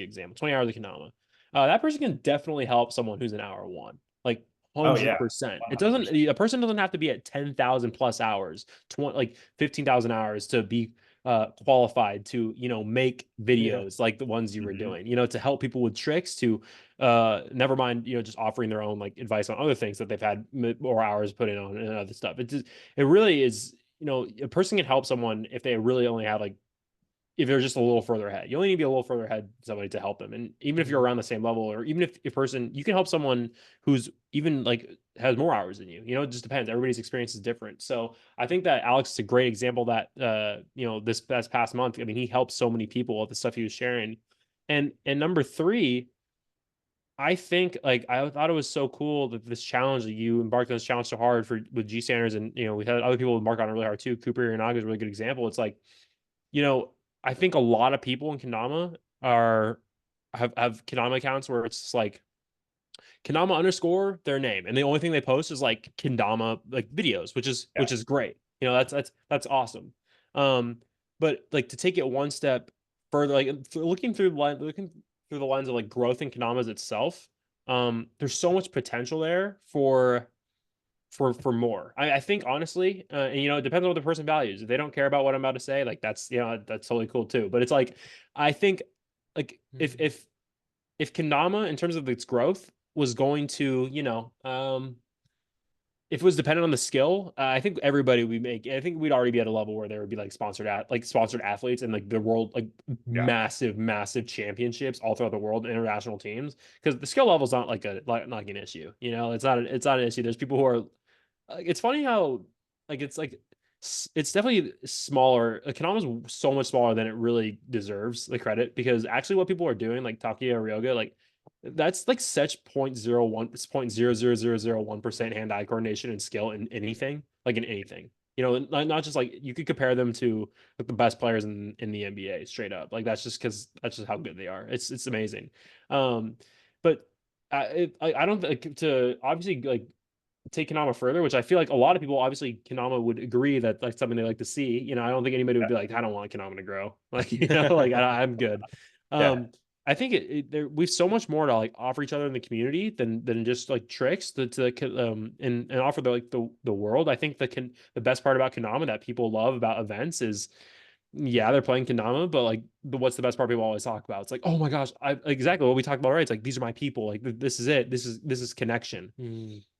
example. 20 hours of Kanama. That person can definitely help someone who's an hour one. Like, Oh yeah. 100%. It 100%. doesn't, a person doesn't have to be at 10,000 plus hours, 20, like 15,000 hours to be qualified to, make Yeah. videos like the ones you were doing, to help people with tricks, to never mind, just offering their own like advice on other things that they've had more hours put in on and other stuff. It really is, a person can help someone if they really only have like, if they're just a little further ahead. You only need to be a little further ahead somebody to help them. And even if you're around the same level, or even if a person, you can help someone who's even like has more hours than you. It just depends. Everybody's experience is different. So I think that Alex is a great example that this past month, I mean, he helped so many people with the stuff he was sharing. And number three, I think, like, I thought it was so cool that this challenge, that you embarked on this challenge so hard with G Sanders, and we had other people embark on it really hard too. Cooper Iranaga is a really good example. It's like, I think a lot of people in Kendama have Kendama accounts where it's just like Kendama underscore their name, and the only thing they post is like Kendama like videos, which is great. That's awesome. But like, to take it one step further, like looking through the lens of like growth in Kendamas itself, there's so much potential there for more. I think honestly, and it depends on what the person values. If they don't care about what I'm about to say, like, that's totally cool too. But it's like, I think, like, if Kendama, in terms of its growth, was going to, if it was dependent on the skill, I think everybody I think we'd already be at a level where there would be like sponsored athletes, and like the world, like Yeah. massive championships all throughout the world, international teams, because the skill level is not like an issue. It's not an issue. There's people who are, it's funny how, like, it's definitely smaller. Konami's so much smaller than it really deserves the credit, because actually what people are doing, like Takia Ryoga, like, that's like such 0.01, it's 0.00001% hand-eye coordination and skill in anything, like in anything. Not just like, you could compare them to like the best players in the NBA straight up. Like, that's just because that's just how good they are. It's amazing. But I don't like to obviously like take Kanama further, which I feel like a lot of people, obviously Kanama would agree that that's something they like to see. I don't think anybody would be like, I don't want Kanama to grow. Like, like, I'm good. Yeah. I think we've so much more to like offer each other in the community than just like tricks and offer the world. I think the best part about Kanama that people love about events is, yeah, they're playing Kendama, but like, what's the best part people always talk about? It's like, oh my gosh, exactly what we talked about, right? It's like, these are my people. Like, this is it. This is connection.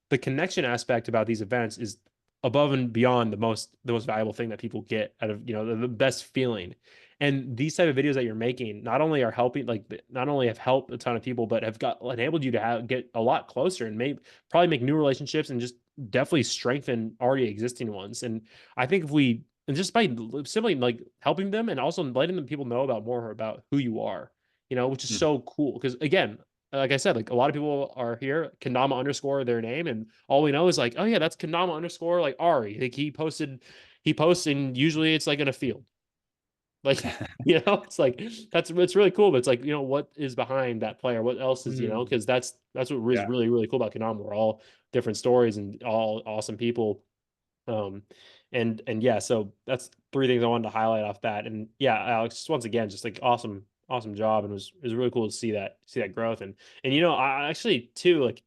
The connection aspect about these events is above and beyond the most valuable thing that people get out of, the best feeling. And these type of videos that you're making not only are helping, like not only have helped a ton of people, but have enabled you to get a lot closer and probably make new relationships and just definitely strengthen already existing ones. And I think if we, and just by simply like helping them and also letting them people know about more about who you are, which is Mhm. so cool. Because again, like I said, like a lot of people are here, kendama underscore their name, and all we know is like, oh yeah, that's kendama underscore like Ari. Like he posts, and usually it's like in a field. Like, it's like it's really cool, but it's like, what is behind that player? What else is, Mm. because that's what is Yeah. really, really cool about Kendama. We're all different stories and all awesome people. Um, and yeah, so that's three things I wanted to highlight off that. And yeah, Alex, once again, just like awesome job. And it was really cool to see that growth. And I actually too, like,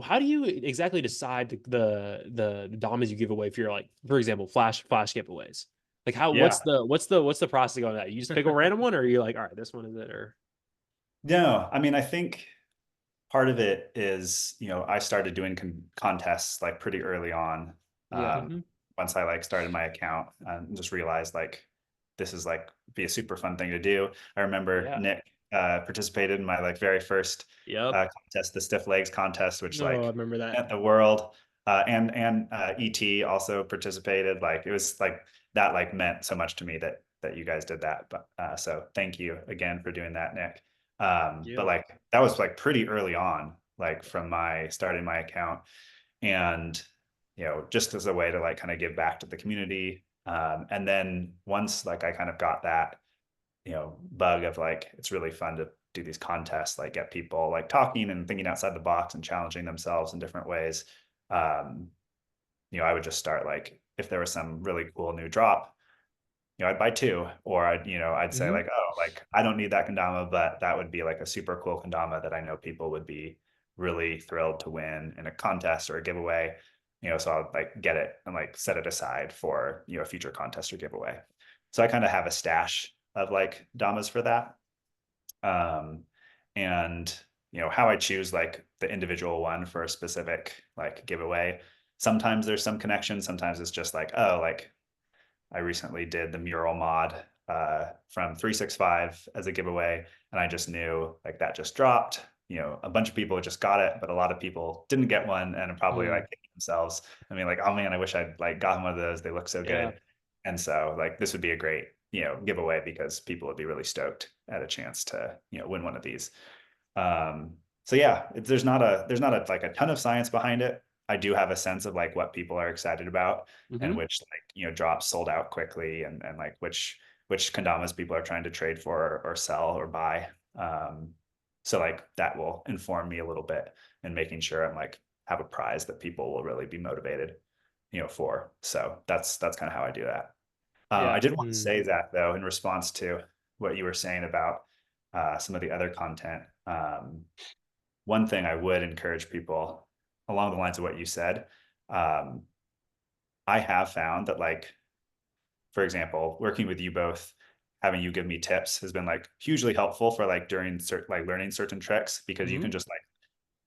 how do you exactly decide the domas you give away for your, like, for example, flash giveaways? Like, how Yeah. what's the process going on that? You just pick a random one, or are you like, all right, this one is it, or No, I mean, I think part of it is, I started doing contests like pretty early on. yeah. Once I like started my account and just realized like this is like be a super fun thing to do. I remember Yeah. Nick participated in my like very first Yep. contest, the stiff legs contest, which No, I like remember that. meant the world. And ET also participated. Like it was like that like meant so much to me that you guys did that. But so thank you again for doing that, Nick. But Yeah. like that was like pretty early on, like from my starting my account, and just as a way to like kind of give back to the community. And then once like I kind of got that bug of like it's really fun to do these contests, like get people like talking and thinking outside the box and challenging themselves in different ways. um I would just start like if there was some really cool new drop, I'd buy two, or I'd say Hmm. like, oh, like I don't need that kendama, but that would be like a super cool kendama that I know people would be really thrilled to win in a contest or a giveaway. So I'll like get it and like set it aside for, a future contest or giveaway. So I kind of have a stash of like damas for that. Um, and how I choose like the individual one for a specific like giveaway. Sometimes there's some connection. Sometimes it's just like, oh, like I recently did the mural mod from 365 as a giveaway, and I just knew like that just dropped. A bunch of people just got it, but a lot of people didn't get one and probably like kicking themselves. I mean, like, oh man, I wish I'd like gotten one of those. They look so Yeah. good. And so like this would be a great, giveaway because people would be really stoked at a chance to, win one of these. Um, so yeah, there's not a like a ton of science behind it. I do have a sense of like what people are excited about and Hmm. which like drops sold out quickly and like which kendamas people are trying to trade for or sell or buy. So like that will inform me a little bit in making sure I'm like have a prize that people will really be motivated, for. So that's kind of how I do that. I Yeah. did want to say that though, in response to what you were saying about some of the other content. One thing I would encourage people along the lines of what you said, um, I have found that like, for example, working with you both, having you give me tips has been like hugely helpful for like during like learning certain tricks, because you Hmm. can just like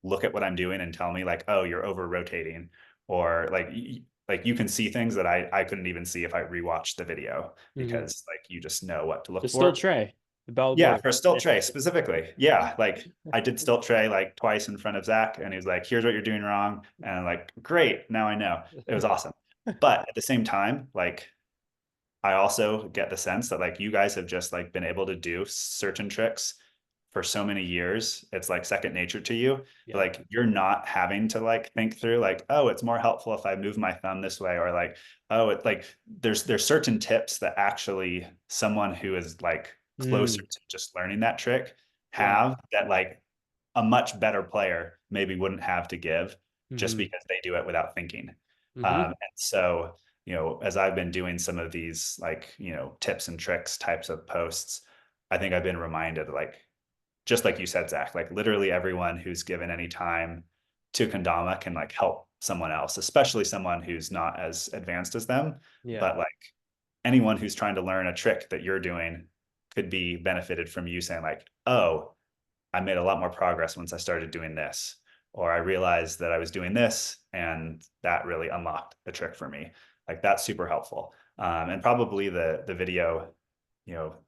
look at what I'm doing and tell me like, oh, you're over rotating, or like you can see things that I couldn't even see if I rewatched the video, Hmm. because like you just know what to look The still for. tray, the bell Yeah, board. for stilt tray specifically. Yeah, like I did stilt tray like twice in front of Zach, and he was like, "Here's what you're doing wrong," and I'm like, "Great, now I know." It was awesome. But at the same time, like I also get the sense that like you guys have just like been able to do certain tricks for so many years. It's like second nature to you. Yeah. Like you're not having to like think through like, oh, it's more helpful if I move my thumb this way, or like, oh, it like there's certain tips that actually someone who is like closer Mm, to just learning that trick yeah. have, that like a much better player maybe wouldn't have to give, just Hmm. because they do it without thinking. Hmm. And so, as I've been doing some of these like, tips and tricks types of posts, I think I've been reminded like, just like you said, Zach, like literally everyone who's given any time to Kendama can like help someone else, especially someone who's not as advanced as them. Yeah. But like anyone who's trying to learn a trick that you're doing could be benefited from you saying like, oh, I made a lot more progress once I started doing this, or I realized that I was doing this and that really unlocked the trick for me. Like that's super helpful. And probably the video,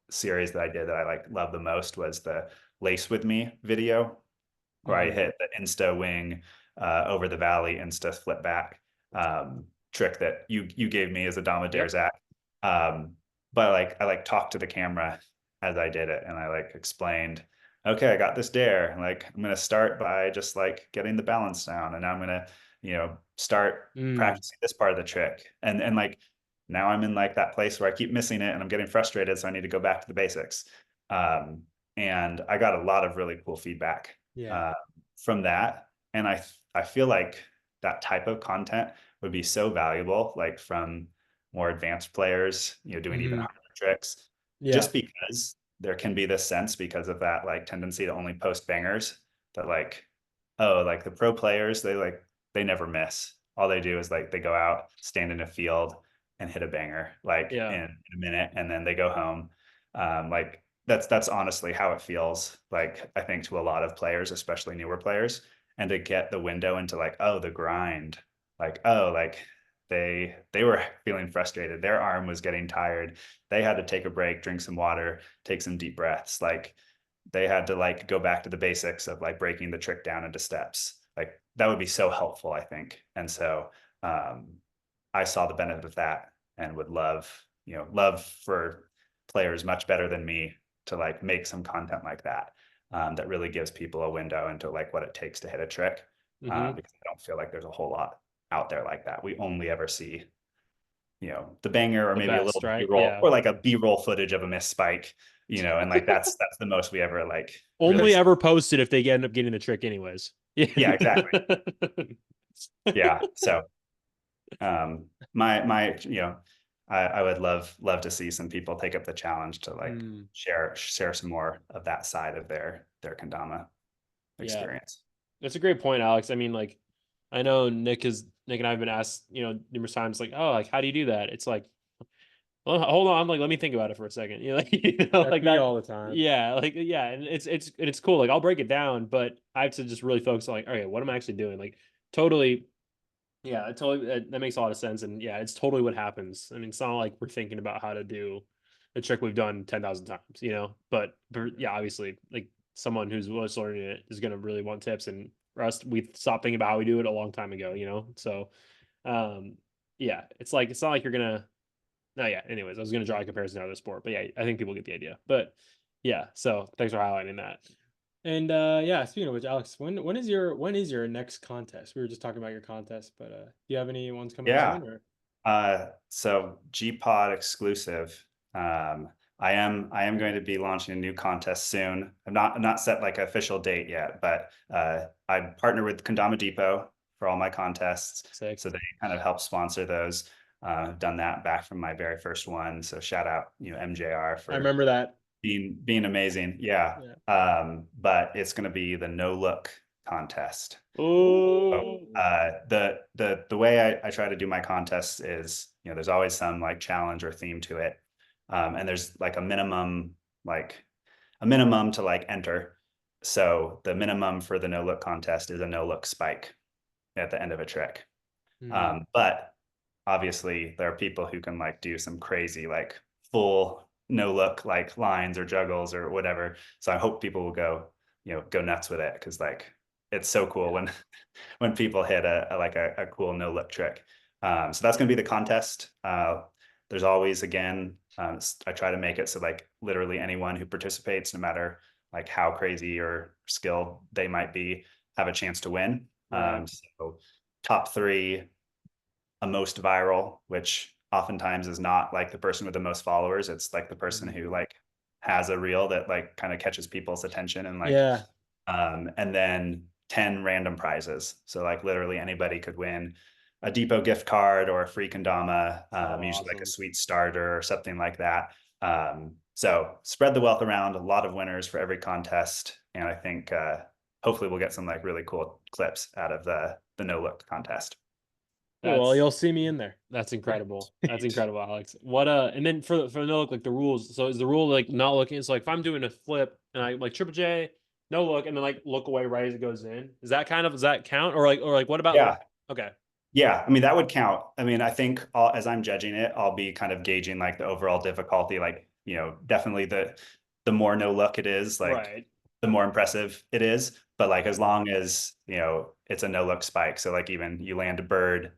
series that I did that I like love the most was the Lace With Me video, where I hit the insta wing over the valley, insta flip back trick that you gave me as a Dama Dare Zach. But like I like talked to the camera as I did it, and I like explained, okay, I got this dare. Like I'm gonna start by just like getting the balance down, and now I'm gonna start practicing this part of the trick, and like now I'm in like that place where I keep missing it and I'm getting frustrated, so I need to go back to the basics. And I got a lot of really cool feedback from that, and I feel like that type of content would be so valuable, like from more advanced players, doing even harder tricks, just because there can be this sense, because of that like tendency to only post bangers, that like, oh, like the pro players, they never miss. All they do is like they go out, stand in a field, and hit a banger like in a minute, and then they go home. Like that's honestly how it feels like, I think, to a lot of players, especially newer players. And to get the window into like, oh, the grind, like, oh, like they were feeling frustrated, their arm was getting tired, they had to take a break, drink some water, take some deep breaths, like they had to like go back to the basics of like breaking the trick down into steps. Like that would be so helpful, I think. And so I saw the benefit of that, and would love for players much better than me to like make some content like that, that really gives people a window into like what it takes to hit a trick. Because I don't feel like there's a whole lot out there like that. We only ever see, the banger, or maybe a little B-roll, or like a B-roll footage of a missed spike, and like that's the most we ever like only really ever posted if they end up getting the trick anyways. Yeah, exactly. Yeah. So my I would love to see some people take up the challenge to like share some more of that side of their kendama experience. That's a great point, Alex. I mean, like, I know Nick and I have been asked, numerous times, like, oh, like, how do you do that? It's like, well, hold on, like, let me think about it for a second. Like, like that all the time. Yeah, like, yeah, and it's cool. Like, I'll break it down, but I have to just really focus on like, all right, what am I actually doing? Like, totally. Yeah, it totally, that makes a lot of sense. And yeah, it's totally what happens. I mean, it's not like we're thinking about how to do a trick we've done 10,000 times, but yeah, obviously, like someone who's just learning it is going to really want tips. And for us, we stopped thinking about how we do it a long time ago. So, yeah, it's not like you're going to, no, yeah. Anyways, I was going to draw a comparison to other sport, but yeah, I think people get the idea. But yeah, so thanks for highlighting that. And yeah, speaking of which, Alex, when is your next contest? We were just talking about your contest, but do you have any ones coming soon? Or? So G-Pod exclusive. I am going to be launching a new contest soon. I'm not set like an official date yet, but I partner with Kendama Depot for all my contests. Sick. So they kind of help sponsor those. I've done that back from my very first one. So shout out, MJR for, I remember that, being amazing. Yeah. But it's going to be the no look contest. Oh. So, the way I try to do my contests is, there's always some like challenge or theme to it. And there's like a minimum to like enter. So the minimum for the no look contest is a no look spike at the end of a trick. But obviously there are people who can like do some crazy, like full no look, like lines or juggles or whatever. So I hope people will go nuts with it. Cause like, it's so cool when people hit a cool no look trick. So that's going to be the contest. There's always, again, I try to make it so like literally anyone who participates, no matter like how crazy or skilled they might be, have a chance to win. So top 3, a most viral, which oftentimes is not like the person with the most followers. It's like the person who like has a reel that like kind of catches people's attention, and like, and then 10 random prizes. So like literally anybody could win a Depot gift card or a free kendama, usually like a sweet starter or something like that. So spread the wealth around, a lot of winners for every contest. And I think hopefully we'll get some like really cool clips out of the no look contest. Well, you'll see me in there. That's incredible. That's incredible, Alex. What and then for the no look, like the rules. So is the rule like not looking? So like if I'm doing a flip and I like triple J, no look, and then like look away right as it goes in. Does that count? Or like what about? Yeah. Okay. Yeah, I mean that would count. I mean, I think as I'm judging it, I'll be kind of gauging like the overall difficulty. Like you know, definitely the more no look it is, like Right. the more impressive it is. But like, as long as, you know, it's a no look spike. So like, even you land a bird,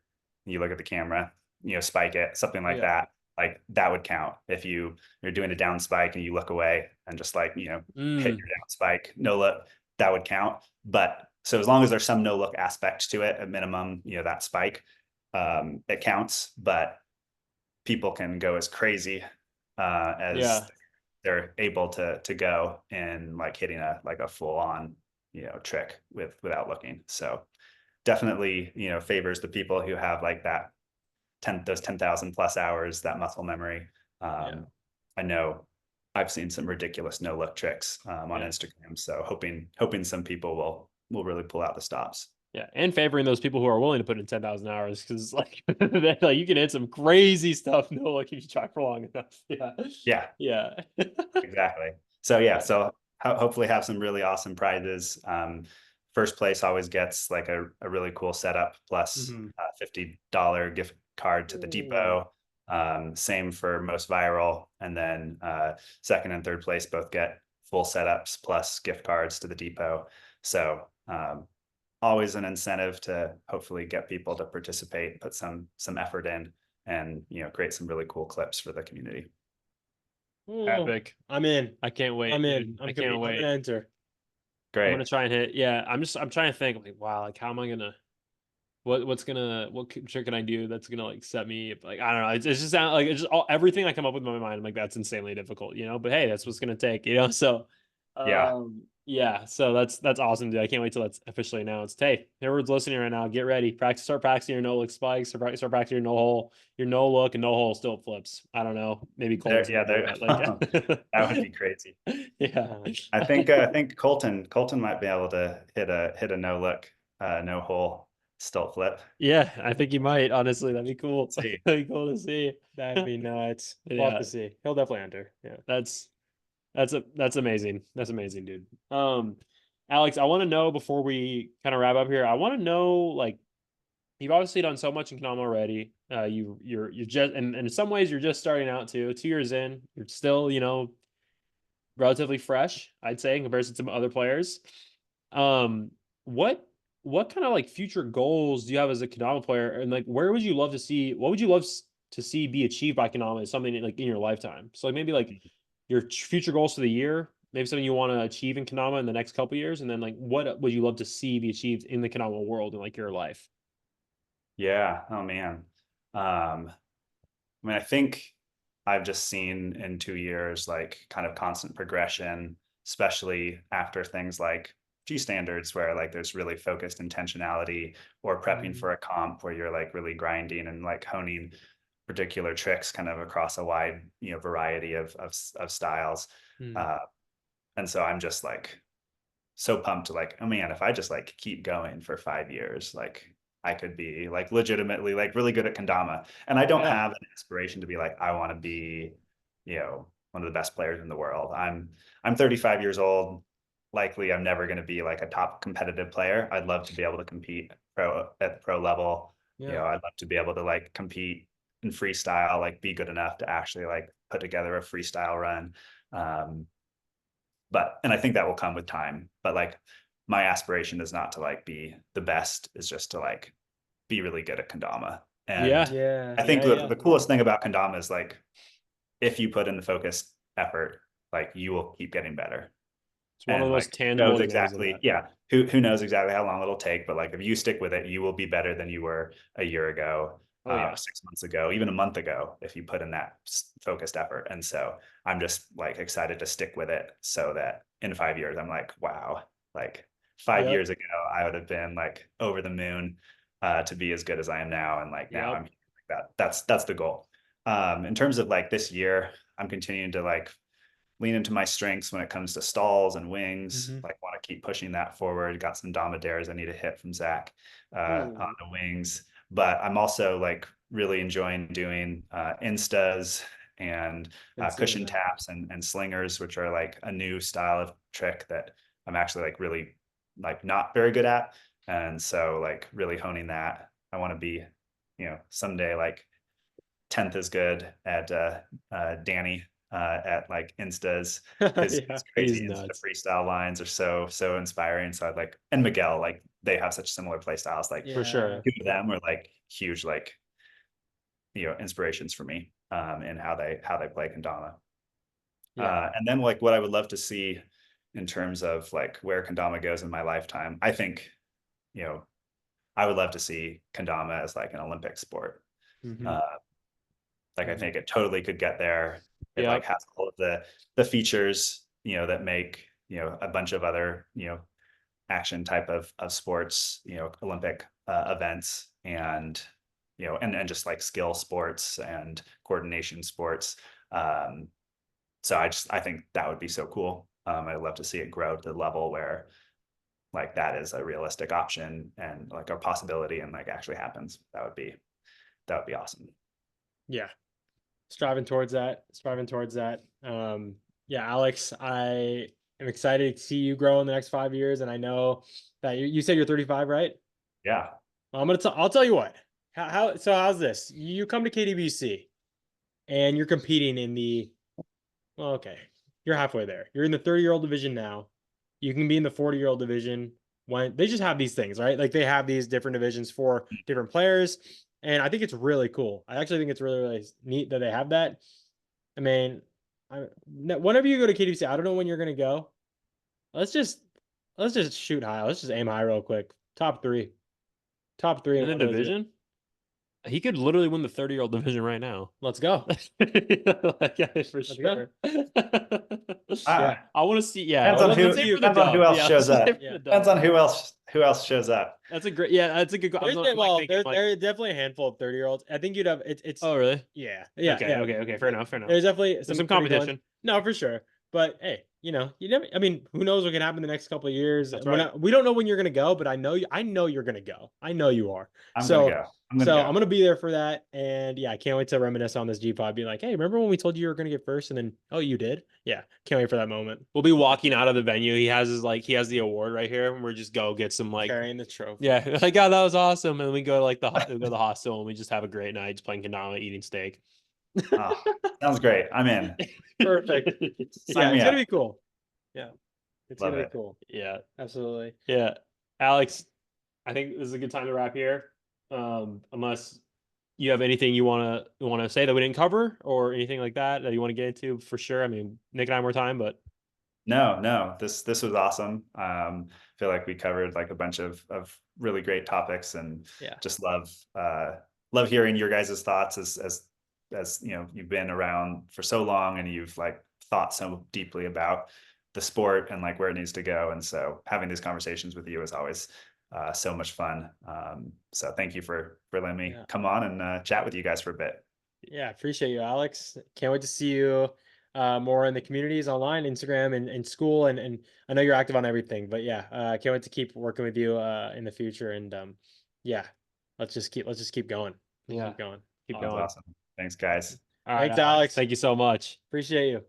you look at the camera, you know, spike it, something like that. Like that would count. If you're doing a down spike and you look away and just like, you know, hit your down spike, no look, that would count. But so as long as there's some no look aspect to it, at minimum, you know, that spike, it counts. But people can go as crazy as they're able to go in like hitting a full on, you know, trick without looking. So definitely, you know, favors the people who have like that those 10,000 plus hours, that muscle memory. I know I've seen some ridiculous no look tricks on Instagram. So hoping some people will really pull out the stops. Yeah, and favoring those people who are willing to put in 10,000 hours, because like, like you can hit some crazy stuff. No, like if you try for long enough. Yeah. Exactly. So yeah, so hopefully have some really awesome prizes. First place always gets like a really cool setup plus $50 gift card to the depot. Same for most viral, and then second and third place both get full setups plus gift cards to the depot. So always an incentive to hopefully get people to participate, put some effort in, and, you know, create some really cool clips for the community. Epic. I'm in. I can't wait. I'm in. I can't wait. I'm gonna enter. Great. I'm gonna try and hit. Yeah, I'm trying to think like, wow, like how am I gonna what trick can I do that's gonna like set me like, I don't know. It's just like it's just everything I come up with in my mind. I'm like, that's insanely difficult, you know. But hey, that's what's gonna take, you know. So yeah, so that's awesome, dude. I can't wait till that's officially announced. Hey, everyone's listening right now, get ready. Start practicing your no look spikes, start practicing your no hole, your no look and no hole still flips. I don't know, maybe Colton. That would be crazy. Yeah. I think Colton might be able to hit a no look, no hole stilt flip. Yeah, I think he might. Honestly, that'd be cool. See. That'd be cool to see. That'd be nuts. We'll have to see. He'll definitely enter. Yeah. That's amazing. That's amazing, dude. Alex, I want to know before we kind of wrap up here. I want to know, like, you've obviously done so much in Kendama already. You're just, and in some ways you're just starting out too. 2 years in, you're still, you know, relatively fresh, I'd say, in comparison to some other players. What kind of like future goals do you have as a Kendama player, and like where would you love to see? What would you love to see be achieved by Kendama as something like in your lifetime? So like maybe like your future goals for the year, maybe something you want to achieve in Kendama in the next couple years, and then like what would you love to see be achieved in the Kendama world in like your life? Yeah. Oh man. I mean, I think I've just seen in 2 years like kind of constant progression, especially after things like G standards, where like there's really focused intentionality, or prepping for a comp where you're like really grinding and like honing particular tricks kind of across a wide, you know, variety of styles. And so I'm just like so pumped to like, oh man, if I just like keep going for 5 years, like I could be like legitimately like really good at kendama. And I don't have an aspiration to be like, I want to be, you know, one of the best players in the world. I'm 35 years old. Likely I'm never going to be like a top competitive player. I'd love to be able to compete at the pro level. You know, I'd love to be able to like compete in freestyle, like be good enough to actually like put together a freestyle run. And I think that will come with time, but like my aspiration is not to like be the best, is just to like be really good at kendama. And I think the coolest thing about kendama is like, if you put in the focused effort, like you will keep getting better. It's one of the most tangible knows exactly, who knows exactly how long it'll take, but like if you stick with it, you will be better than you were a year ago, 6 months ago, even a month ago, if you put in that focused effort. And so I'm just like excited to stick with it, so that in 5 years I'm like, wow, like 5 years ago I would have been like over the moon to be as good as I am now, and like now I'm like that. That's the goal. In terms of like this year, I'm continuing to like lean into my strengths when it comes to stalls and wings. Like want to keep pushing that forward. Got some Domidaires I need to hit from Zach on the wings. But I'm also like really enjoying doing instas and cushion taps and slingers, which are like a new style of trick that I'm actually like really like not very good at. And so like really honing that. I want to be, you know, someday like 10th as good at Danny at like Instas, because Yeah, it's crazy. he's And the nuts. freestyle lines are so inspiring. So I'd like, and Miguel, like they have such similar play styles. Like For sure. two of them were like huge, like, inspirations for me in how they play kendama. Yeah. And then like what I would love to see in terms of like where kendama goes in my lifetime, I think, I would love to see kendama as like an Olympic sport. Mhm. Like I Mhm. think it totally could get there. It like Yep. has all of the features, that make, a bunch of other, action type of sports, Olympic events, and and just like skill sports and coordination sports. So I think that would be so cool. I'd love to see it grow to the level where like that is a realistic option and like a possibility and like actually happens. That would be awesome. Yeah. Striving towards that. Yeah, Alex, I am excited to see you grow in the next 5 years. And I know that you said you're 35, right? Yeah. I'll tell you what. How's this? You come to KDBC and you're competing in well, okay. You're halfway there. You're in the 30-year-old division now. You can be in the 40-year-old division when they just have these things, right? Like they have these different divisions for different players. And I think it's really cool. I actually think it's really, really neat that they have that. I mean, whenever you go to KDBC, I don't know when you're gonna go. Let's just shoot high. Let's just aim high real quick. Top three. In the division, he could literally win the 30-year-old division right now. Let's go. Like, yeah, for Let's go. sure. Yeah. I want to see. Yeah, Depends on let's who, save for the depends on who dub. else Yeah, shows let's up. save for Yeah. the Depends dub. on who else shows up. That's a great. Yeah, that's a good. There's, I'm like well, thinking, like, there's definitely a handful of 30-year-olds. I think you'd have it's oh really? yeah. Okay. Yeah. Okay. Fair enough. There's definitely There's some pretty good ones. competition. No, for sure. But hey, you never. I mean, who knows what can happen the next couple of years? That's right. We don't know when you're gonna go, but I know you're gonna go. I know you are. I'm gonna go. I'm gonna be there for that. And yeah, I can't wait to reminisce on this G pod. Be like, hey, remember when we told you were gonna get first, and then oh, you did? Yeah, can't wait for that moment. We'll be walking out of the venue. He has the award right here, and we're just go get some like Carrying the trophy. yeah, like God, that was awesome. And we go to like we go to the hostel and we just have a great night, just playing kendama, eating steak. Oh, sounds great. I'm in. Perfect. Sign Yeah, me it's up. gonna be cool. Yeah, it's Love gonna it. be cool. Yeah. Absolutely. Yeah. Alex, I think this is a good time to wrap here. Unless you have anything you wanna say that we didn't cover or anything like that you want to get into for sure. I mean, Nick and I have more time, but No, this was awesome. Feel like we covered like a bunch of really great topics, and Yeah. just love hearing your guys' thoughts as you've been around for so long and you've like thought so deeply about the sport and like where it needs to go. And so having these conversations with you is always so much fun. So thank you for letting me come on and chat with you guys for a bit. Yeah, appreciate you, Alex. Can't wait to see you more in the communities online, Instagram and school. And I know you're active on everything, but yeah, can't wait to keep working with you in the future. And yeah, let's just keep going. Yeah. Keep going. Keep That's going. awesome. Thanks, guys. All right, Thanks, Alex. Thank you so much. Appreciate you.